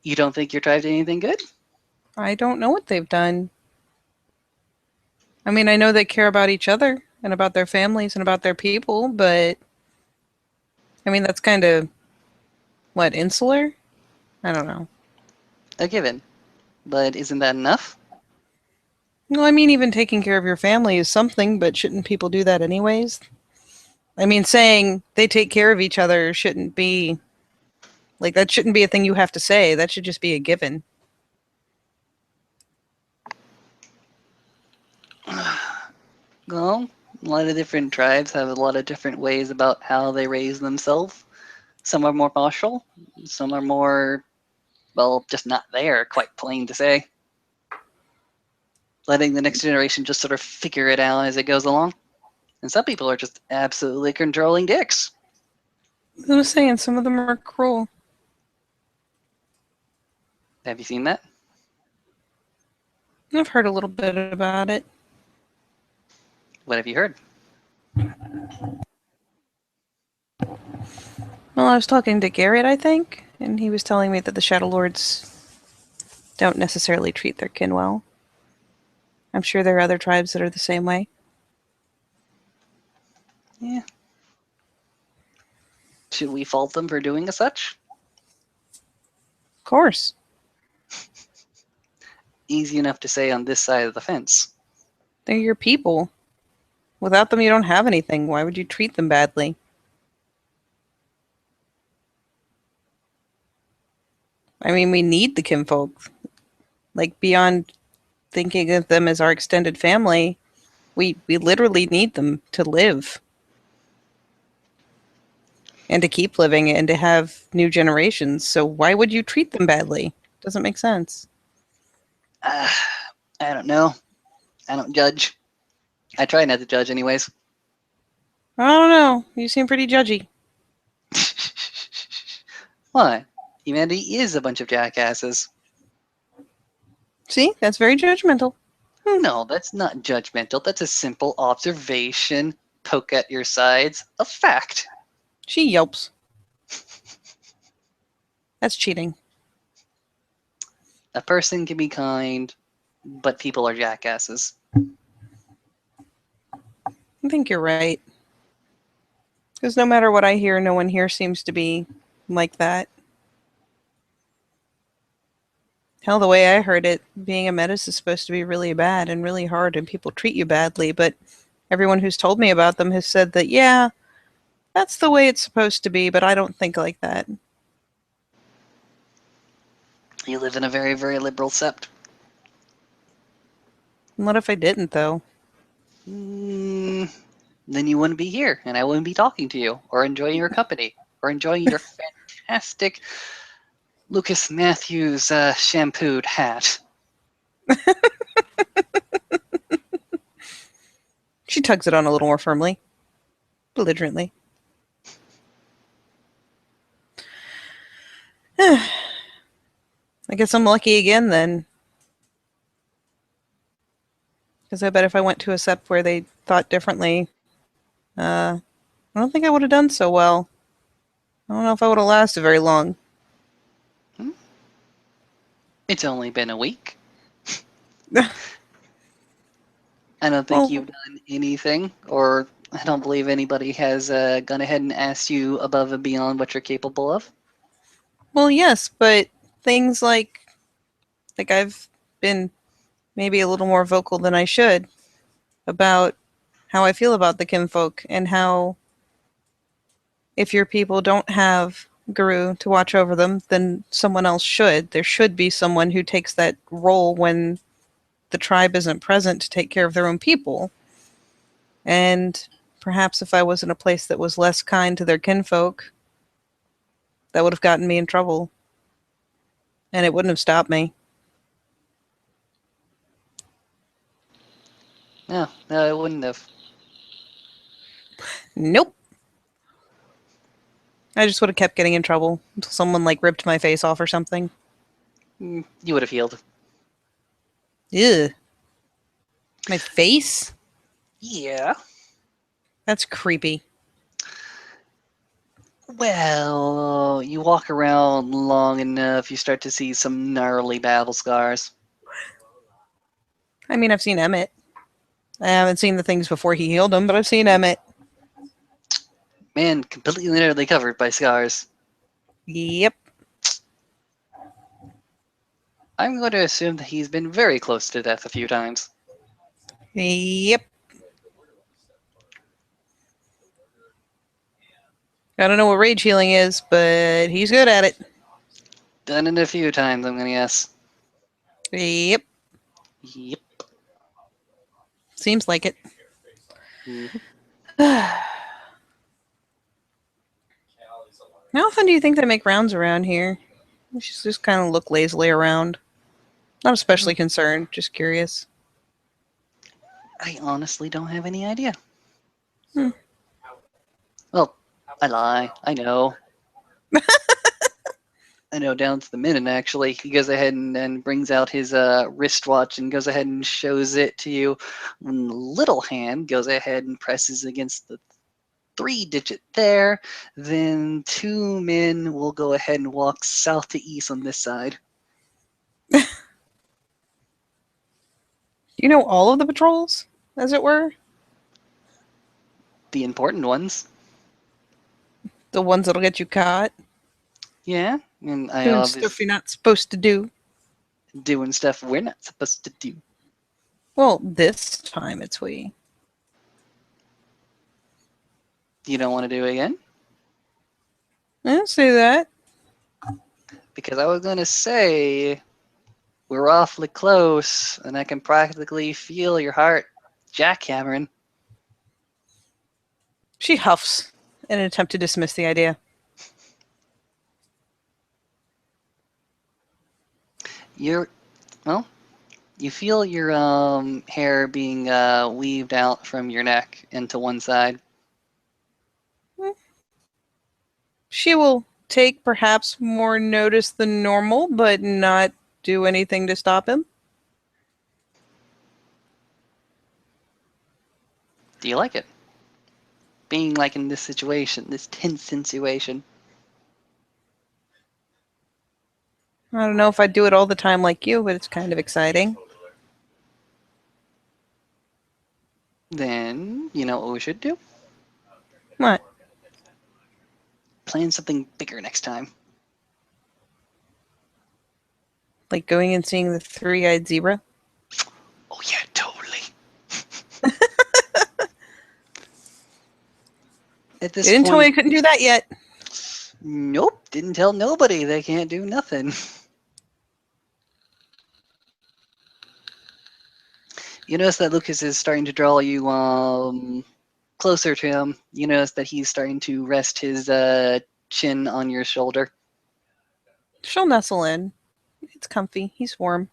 You don't think your tribe did anything good? I don't know what they've done. I mean, I know they care about each other and about their families and about their people, but I mean, that's kind of, what, insular? I don't know. A given. But isn't that enough? Well, I mean, even taking care of your family is something, but shouldn't people do that anyways? I mean, saying they take care of each other shouldn't be, like, that shouldn't be a thing you have to say. That should just be a given. Well, a lot of different tribes have a lot of different ways about how they raise themselves. Some are more martial, some are more, well, just not there, quite plain to say. Letting the next generation just sort of figure it out as it goes along. And some people are just absolutely controlling dicks. I was saying, some of them are cruel. Have you seen that? I've heard a little bit about it. What have you heard? Well, I was talking to Garrett, I think, and he was telling me that the Shadow Lords don't necessarily treat their kin well. I'm sure there are other tribes that are the same way. Yeah. Should we fault them for doing as such? Of course. Easy enough to say on this side of the fence. They're your people. Without them, you don't have anything. Why would you treat them badly? I mean, we need the kinfolk. Like, beyond thinking of them as our extended family, we literally need them to live and to keep living and to have new generations. So why would you treat them badly? Doesn't make sense. I don't know. I don't judge. I try not to judge, anyways. I don't know. You seem pretty judgy. What? Humanity is a bunch of jackasses. See? That's very judgmental. No, that's not judgmental. That's a simple observation. Poke at your sides. A fact. She yelps. That's cheating. A person can be kind, but people are jackasses. I think you're right. Because no matter what I hear, no one here seems to be like that. Hell, the way I heard it, being a metis is supposed to be really bad and really hard, and people treat you badly, but everyone who's told me about them has said that, yeah, that's the way it's supposed to be, but I don't think like that. You live in a very, very liberal sept. What if I didn't, though? Then you wouldn't be here, and I wouldn't be talking to you, or enjoying your company, or enjoying your fantastic Lucas Matthews shampooed hat. She tugs it on a little more firmly. Belligerently. I guess I'm lucky again, then. Because I bet if I went to a sept where they thought differently, I don't think I would have done so well. I don't know if I would have lasted very long. It's only been a week. I don't think Well, you've done anything, or I don't believe anybody has gone ahead and asked you above and beyond what you're capable of. well, yes, but things like I've been maybe a little more vocal than I should about how I feel about the kinfolk and how if your people don't have Guru to watch over them, then someone else should. There should be someone who takes that role when the tribe isn't present to take care of their own people. And perhaps if I was in a place that was less kind to their kinfolk, that would have gotten me in trouble. And it wouldn't have stopped me. No, no, it wouldn't have. Nope. I just would have kept getting in trouble until someone like ripped my face off or something. You would have healed. Ew. My face? Yeah. That's creepy. Well, you walk around long enough, you start to see some gnarly battle scars. I mean, I've seen Emmett. I haven't seen the things before he healed him, but I've seen Emmett. Man, completely and utterly covered by scars. Yep. I'm going to assume that he's been very close to death a few times. Yep. I don't know what rage healing is, but he's good at it. Done it a few times, I'm going to guess. Yep. Yep. Seems like it. Mhm. How often do you think they make rounds around here? We should just kind of look lazily around. Not especially concerned, just curious. I honestly don't have any idea. Hmm. Well, I lie. I know. I know down to the minute, actually. He goes ahead and brings out his wristwatch and goes ahead and shows it to you. And the little hand goes ahead and presses against the 3-digit there. Then 2 men will go ahead and walk south to east on this side. You know all of the patrols, as it were? The important ones. The ones that'll get you caught. Yeah, and I Doing obviously stuff you're not supposed to do. doing stuff we're not supposed to do. Well, this time it's we. You don't want to do it again? I didn't say that. Because I was gonna say we're awfully close, and I can practically feel your heart jackhammering. She huffs in an attempt to dismiss the idea. You're well. You feel your hair being weaved out from your neck into one side. She will take perhaps more notice than normal, but not do anything to stop him. Do you like it? Being like in this situation, this tense situation. I don't know if I'd do it all the time like you, but it's kind of exciting. Then you know what we should do? What? Plan something bigger next time. Like going and seeing the three-eyed zebra? Oh yeah, totally. At You this didn't tell me I point, couldn't do that yet. nope, didn't tell nobody they can't do nothing. You notice that Lucas is starting to draw you closer to him. You notice that he's starting to rest his chin on your shoulder. She'll nestle in. It's comfy. He's warm.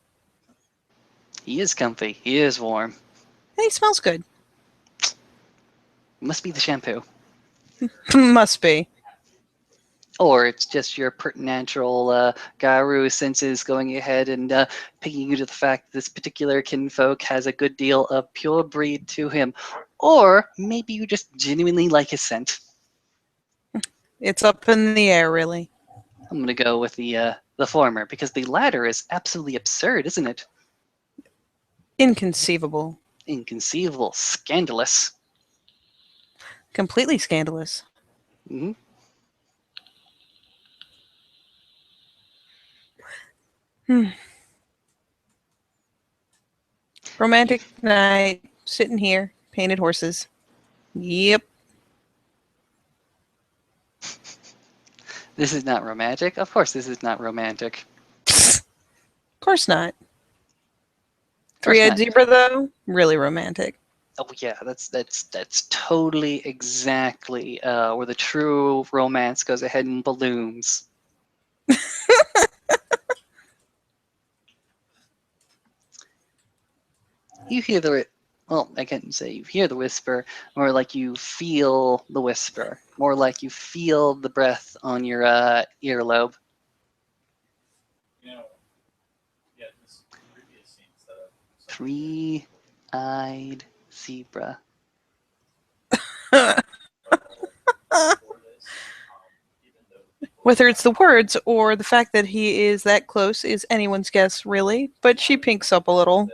He is comfy. He is warm. And he smells good. Must be the shampoo. Must be. Or it's just your preternatural Garu senses going ahead and picking you to the fact that this particular kinfolk has a good deal of pure breed to him. Or maybe you just genuinely like his scent. It's up in the air, really. I'm gonna go with the former because the latter is absolutely absurd, isn't it? Inconceivable. Inconceivable, scandalous. Completely scandalous. Hmm. Romantic night. Sitting here. Painted horses. Yep. This is not romantic. Of course, this is not romantic. Of course not. Of course Three-eyed not. zebra, though, really romantic. Oh yeah, that's totally exactly where the true romance goes ahead and balloons. You hear the well, I can't say you hear the whisper, more like you feel the whisper, more like you feel the breath on your earlobe. Three-eyed zebra. Whether it's the words or the fact that he is that close is anyone's guess, really. But she pinks up a little.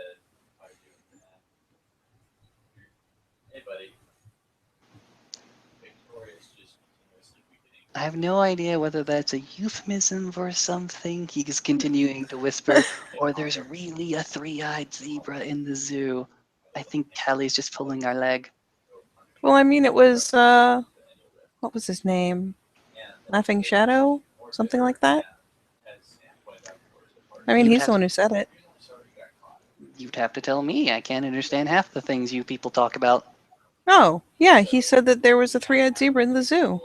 I have no idea whether that's a euphemism for something he's continuing to whisper, or there's really a three-eyed zebra in the zoo. I think Callie's just pulling our leg. Well, I mean, it was, what was his name? Laughing Shadow? Something like that? I mean, You'd he's the have one who said it. you'd have to tell me. I can't understand half the things you people talk about. Oh, yeah, he said that there was a three-eyed zebra in the zoo.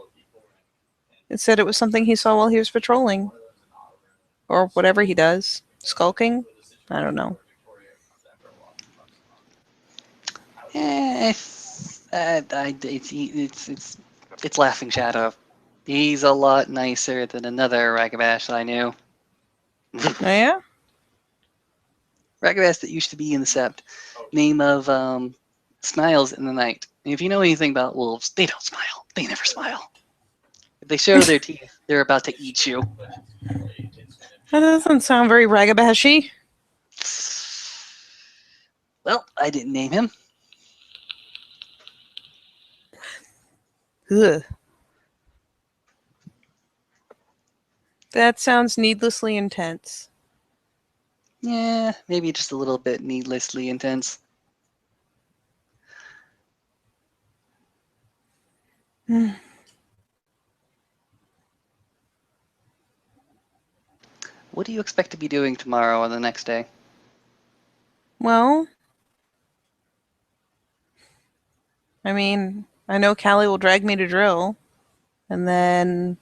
It said it was something he saw while he was patrolling. Or whatever he does. Skulking? I don't know. It's Laughing Shadow. He's a lot nicer than another Ragabash I knew. Oh, yeah? Ragabash that used to be in the Sept. Name of Smiles in the Night. And if you know anything about wolves, they don't smile. They never smile. If they show their teeth, they're about to eat you. That doesn't sound very ragabashy. Well, I didn't name him. Ugh. That sounds needlessly intense. Yeah, maybe just a little bit needlessly intense. What do you expect to be doing tomorrow or the next day? Well, I mean, I know Callie will drag me to drill, and then,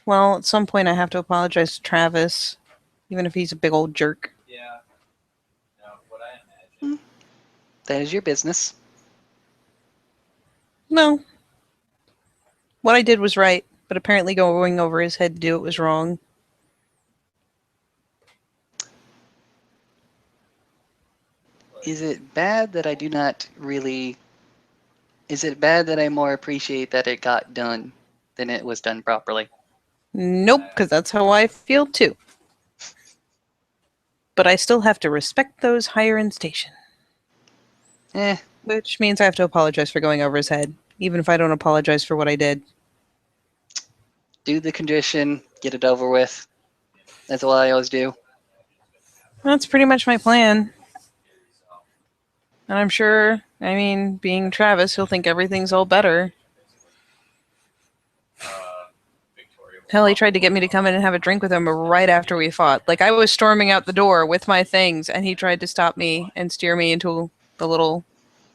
well, at some point I have to apologize to Travis, even if he's a big old jerk. Hmm, that is your business. No, what I did was right, but apparently going over his head to do it was wrong. Is it bad that I do not really... Is it bad that I more appreciate that it got done than it was done properly? Nope, because that's how I feel too. But I still have to respect those higher in station. Eh, Which means I have to apologize for going over his head, even if I don't apologize for what I did. do the condition, get it over with. That's what I always do. That's pretty much my plan. And I'm sure, I mean, being Travis, he'll think everything's all better. Hell, he tried to get me to come in and have a drink with him right after we fought. Like, I was storming out the door with my things, and he tried to stop me and steer me into the little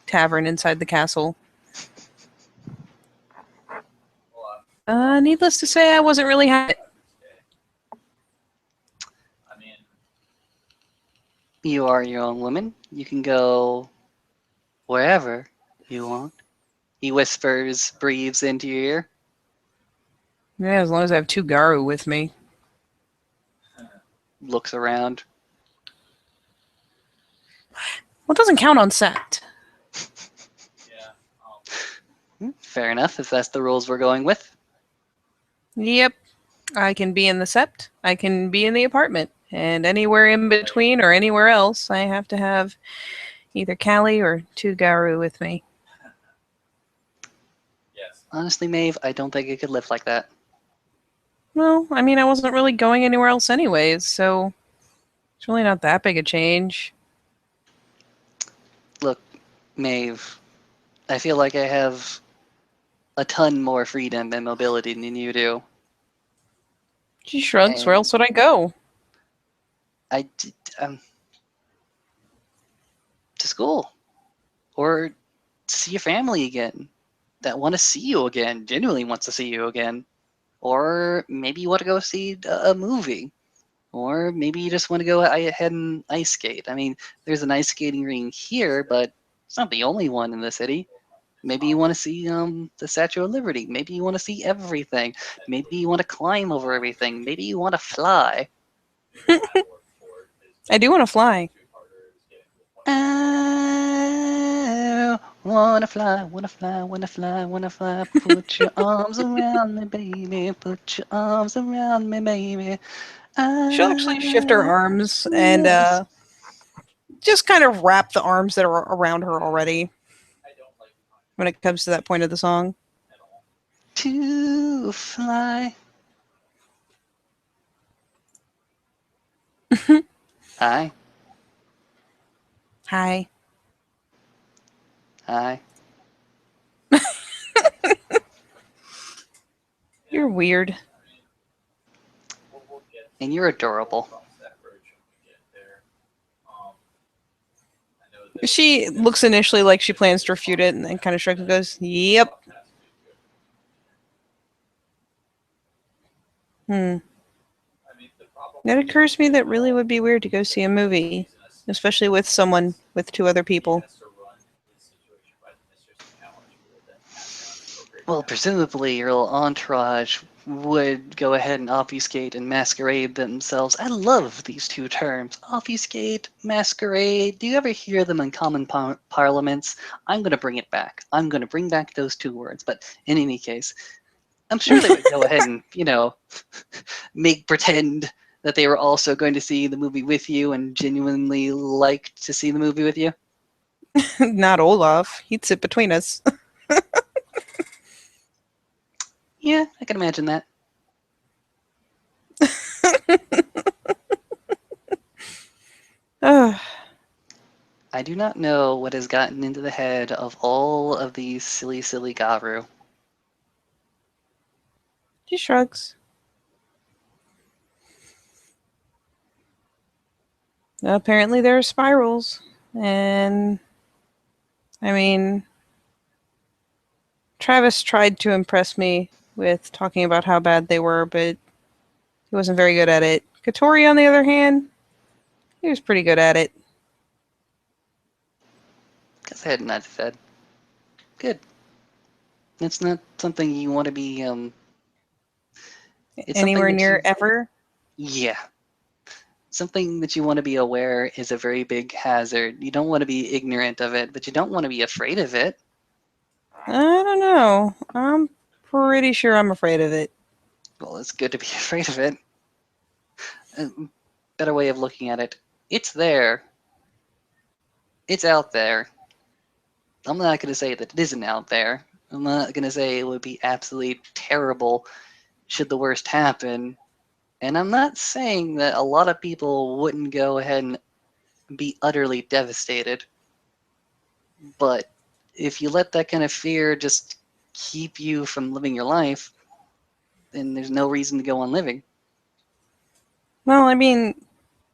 tavern inside the castle. Needless to say, I wasn't really happy. You are your own woman. You can go wherever you want. He whispers, breathes into your ear. Yeah, as long as I have two Garu with me. Looks around. Well, it doesn't count on set. Fair enough, if that's the rules we're going with. Yep. I can be in the sept, I can be in the apartment, and anywhere in between or anywhere else, I have to have either Callie or two Garu with me. Honestly, Maeve, I don't think I could live like that. Well, I mean, I wasn't really going anywhere else anyways, so it's really not that big a change. Look, Maeve, I feel like I have a ton more freedom and mobility than you do. She shrugs, where And else would I go? I did, to school. Or to see your family again. That want to see you again, genuinely wants to see you again. Or maybe you want to go see a movie. Or maybe you just want to go ahead and ice skate. I mean, there's an ice skating ring here, but it's not the only one in the city. Maybe you want to see the Statue of Liberty. Maybe you want to see everything. Maybe you want to climb over everything. Maybe you want to fly. I do want to fly. I wanna fly, wanna fly, wanna fly, wanna fly. Put your arms around me, baby. Put your arms around me, baby. She'll actually shift her arms and Yes. just kind of wrap the arms that are around her already when it comes to that point of the song. To fly. Hi, Hi. hi. You're weird. And you're adorable. She looks initially like she plans to refute it and then kind of shrugs and goes, yep. Hmm. It occurs to me that really would be weird to go see a movie, especially with someone with two other people. Well, presumably your little entourage would go ahead and obfuscate and masquerade themselves. I love these two terms, obfuscate, masquerade. Do you ever hear them in common parliaments? I'm going to bring it back. I'm going to bring back those two words. But in any case, I'm sure they would go ahead and, make pretend that they were also going to see the movie with you and genuinely like to see the movie with you. Not Olaf. He'd sit between us. Yeah, I can imagine that. Ugh. I do not know what has gotten into the head of all of these silly, silly Garu. She shrugs. Apparently there are spirals. And, I mean, Travis tried to impress me with talking about how bad they were, but he wasn't very good at it. Katori, on the other hand, he was pretty good at it. Goes ahead and nods his head. Good. It's not something you want to be, it's something Anywhere that near you, ever. yeah. Something that you want to be aware is a very big hazard. You don't want to be ignorant of it, but you don't want to be afraid of it. I don't know. I'm pretty sure I'm afraid of it. Well, it's good to be afraid of it. A better way of looking at it. It's there. It's out there. I'm not going to say that it isn't out there. I'm not going to say it would be absolutely terrible should the worst happen. And I'm not saying that a lot of people wouldn't go ahead and be utterly devastated. But if you let that kind of fear just keep you from living your life, then there's no reason to go on living. Well, I mean,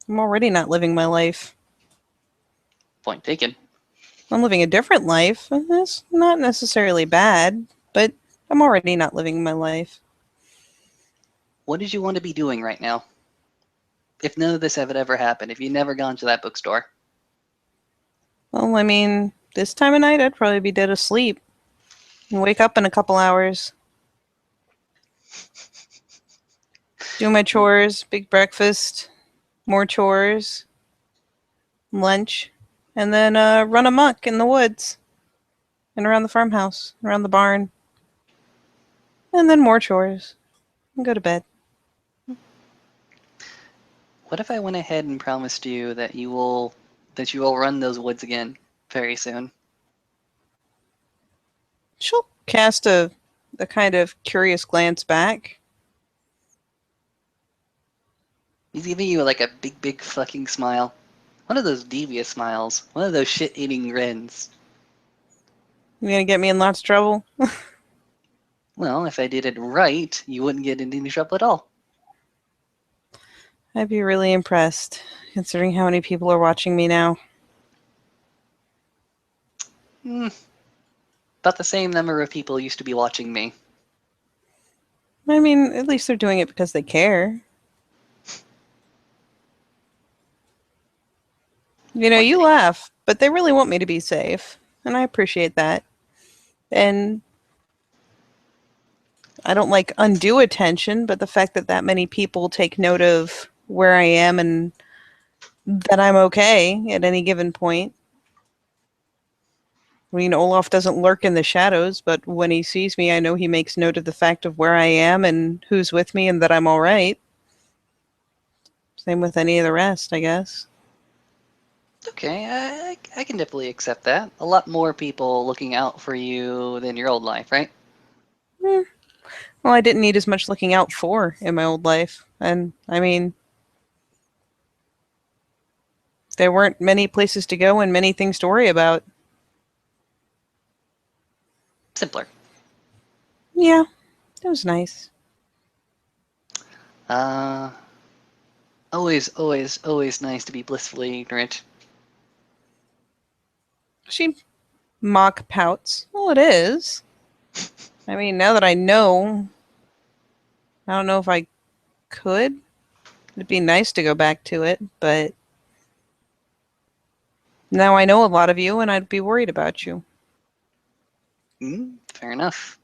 I'm already not living my life. Point taken. I'm living a different life. And that's not necessarily bad, but I'm already not living my life. What did you want to be doing right now? If none of this had ever happened, if you'd never gone to that bookstore, Well, I mean, this time of night I'd probably be dead asleep and wake up in a couple hours. Do my chores, big breakfast, more chores, lunch, and then run amok in the woods and around the farmhouse, around the barn, and then more chores and go to bed. what if I went ahead and promised you that you will run those woods again very soon? She'll cast a kind of curious glance back. He's giving you like a big, big fucking smile. One of those devious smiles. One of those shit-eating grins. You gonna get me in lots of trouble? Well, if I did it right, you wouldn't get into any trouble at all. I'd be really impressed, considering how many people are watching me now. Hmm, about the same number of people used to be watching me. I mean, at least they're doing it because they care. You know, Point you taken. laugh, but they really want me to be safe, and I appreciate that. And I don't like undue attention, but the fact that that many people take note of where I am and that I'm okay at any given point. I mean, Olaf doesn't lurk in the shadows, but when he sees me, I know he makes note of the fact of where I am and who's with me and that I'm all right. Same with any of the rest, I guess. Okay, I can definitely accept that. A lot more people looking out for you than your old life, right? Hmm. Well, I didn't need as much looking out for in my old life. And, I mean, there weren't many places to go and many things to worry about. Simpler. Yeah, it was nice. Uh, always, always, always nice to be blissfully ignorant. She mock pouts. Well, it is. I mean, now that I know, I don't know if I could. It'd be nice to go back to it, but now I know a lot of you and I'd be worried about you. Fair enough.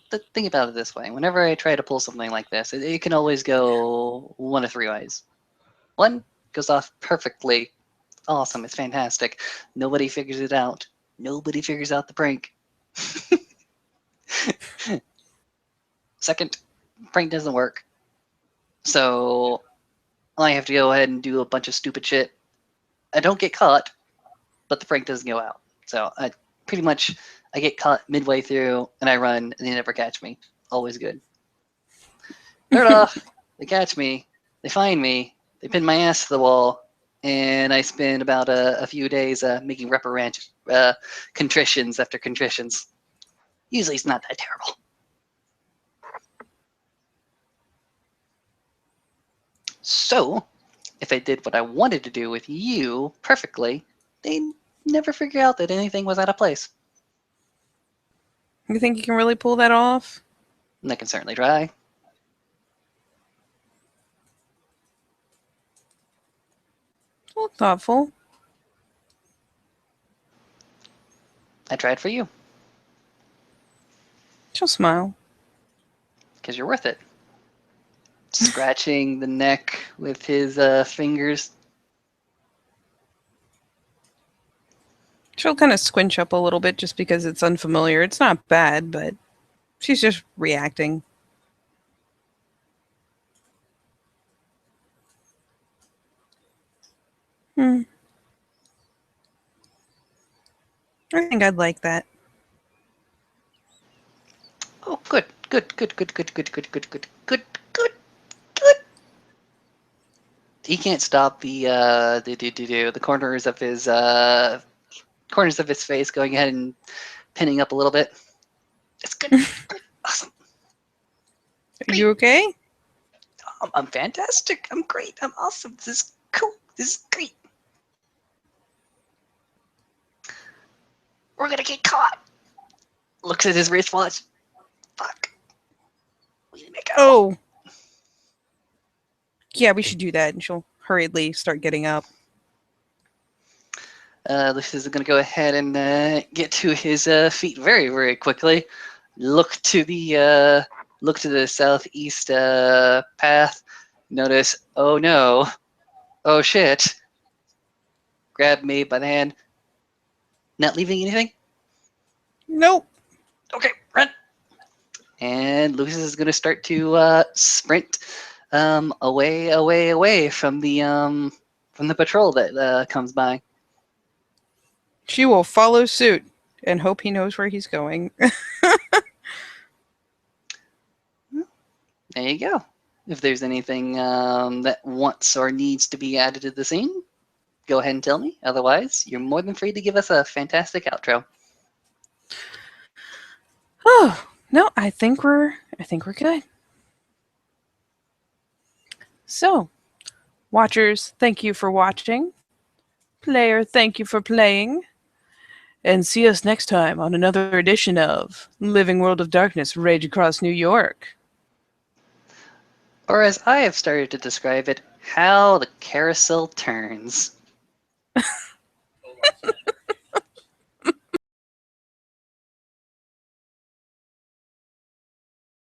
But think about it this way. Whenever I try to pull something like this, it can always go one of three ways. One goes off perfectly. Awesome, it's fantastic. Nobody figures it out. Nobody figures out the prank. Second, prank doesn't work. So I have to go ahead and do a bunch of stupid shit. I don't get caught, but the prank doesn't go out. So I pretty much I get caught midway through and I run and they never catch me. always good. Third off, they catch me, they find me, they pin my ass to the wall, and I spend about a few days making contritions after contritions. Usually it's not that terrible. So, if I did what I wanted to do with you perfectly, they'd never figure out that anything was out of place. You think you can really pull that off? And I can certainly try. Well, thoughtful. I tried for you, She'll smile. because you're worth it. Scratching the neck with his fingers. She'll kind of squinch up a little bit just because it's unfamiliar. It's not bad, but she's just reacting. Hmm. I think I'd like that. Oh, good, good, good, good, good, good, good, good, good, good, good, good. He can't stop the corners of his face going ahead and pinning up a little bit. It's good, good, awesome. Are you okay? I'm fantastic. I'm great. I'm awesome. This is cool. This is great. We're gonna get caught. Looks at his wristwatch. Fuck. We need to make out. Oh. Yeah, we should do that. And she'll hurriedly start getting up. Lucius is gonna go ahead and get to his feet very, very quickly. Look to the southeast path. Notice, oh no, oh shit. Grab me by the hand. Not leaving anything? Nope. Okay, run. And Lucius is gonna start to sprint away from the patrol that comes by. She will follow suit and hope he knows where he's going. There you go. If there's anything that wants or needs to be added to the scene, go ahead and tell me. Otherwise, you're more than free to give us a fantastic outro. Oh, no, I think we're good. So, watchers, thank you for watching. Player, thank you for playing. And see us next time on another edition of Living World of Darkness Rage Across New York. Or as I have started to describe it, how the carousel turns.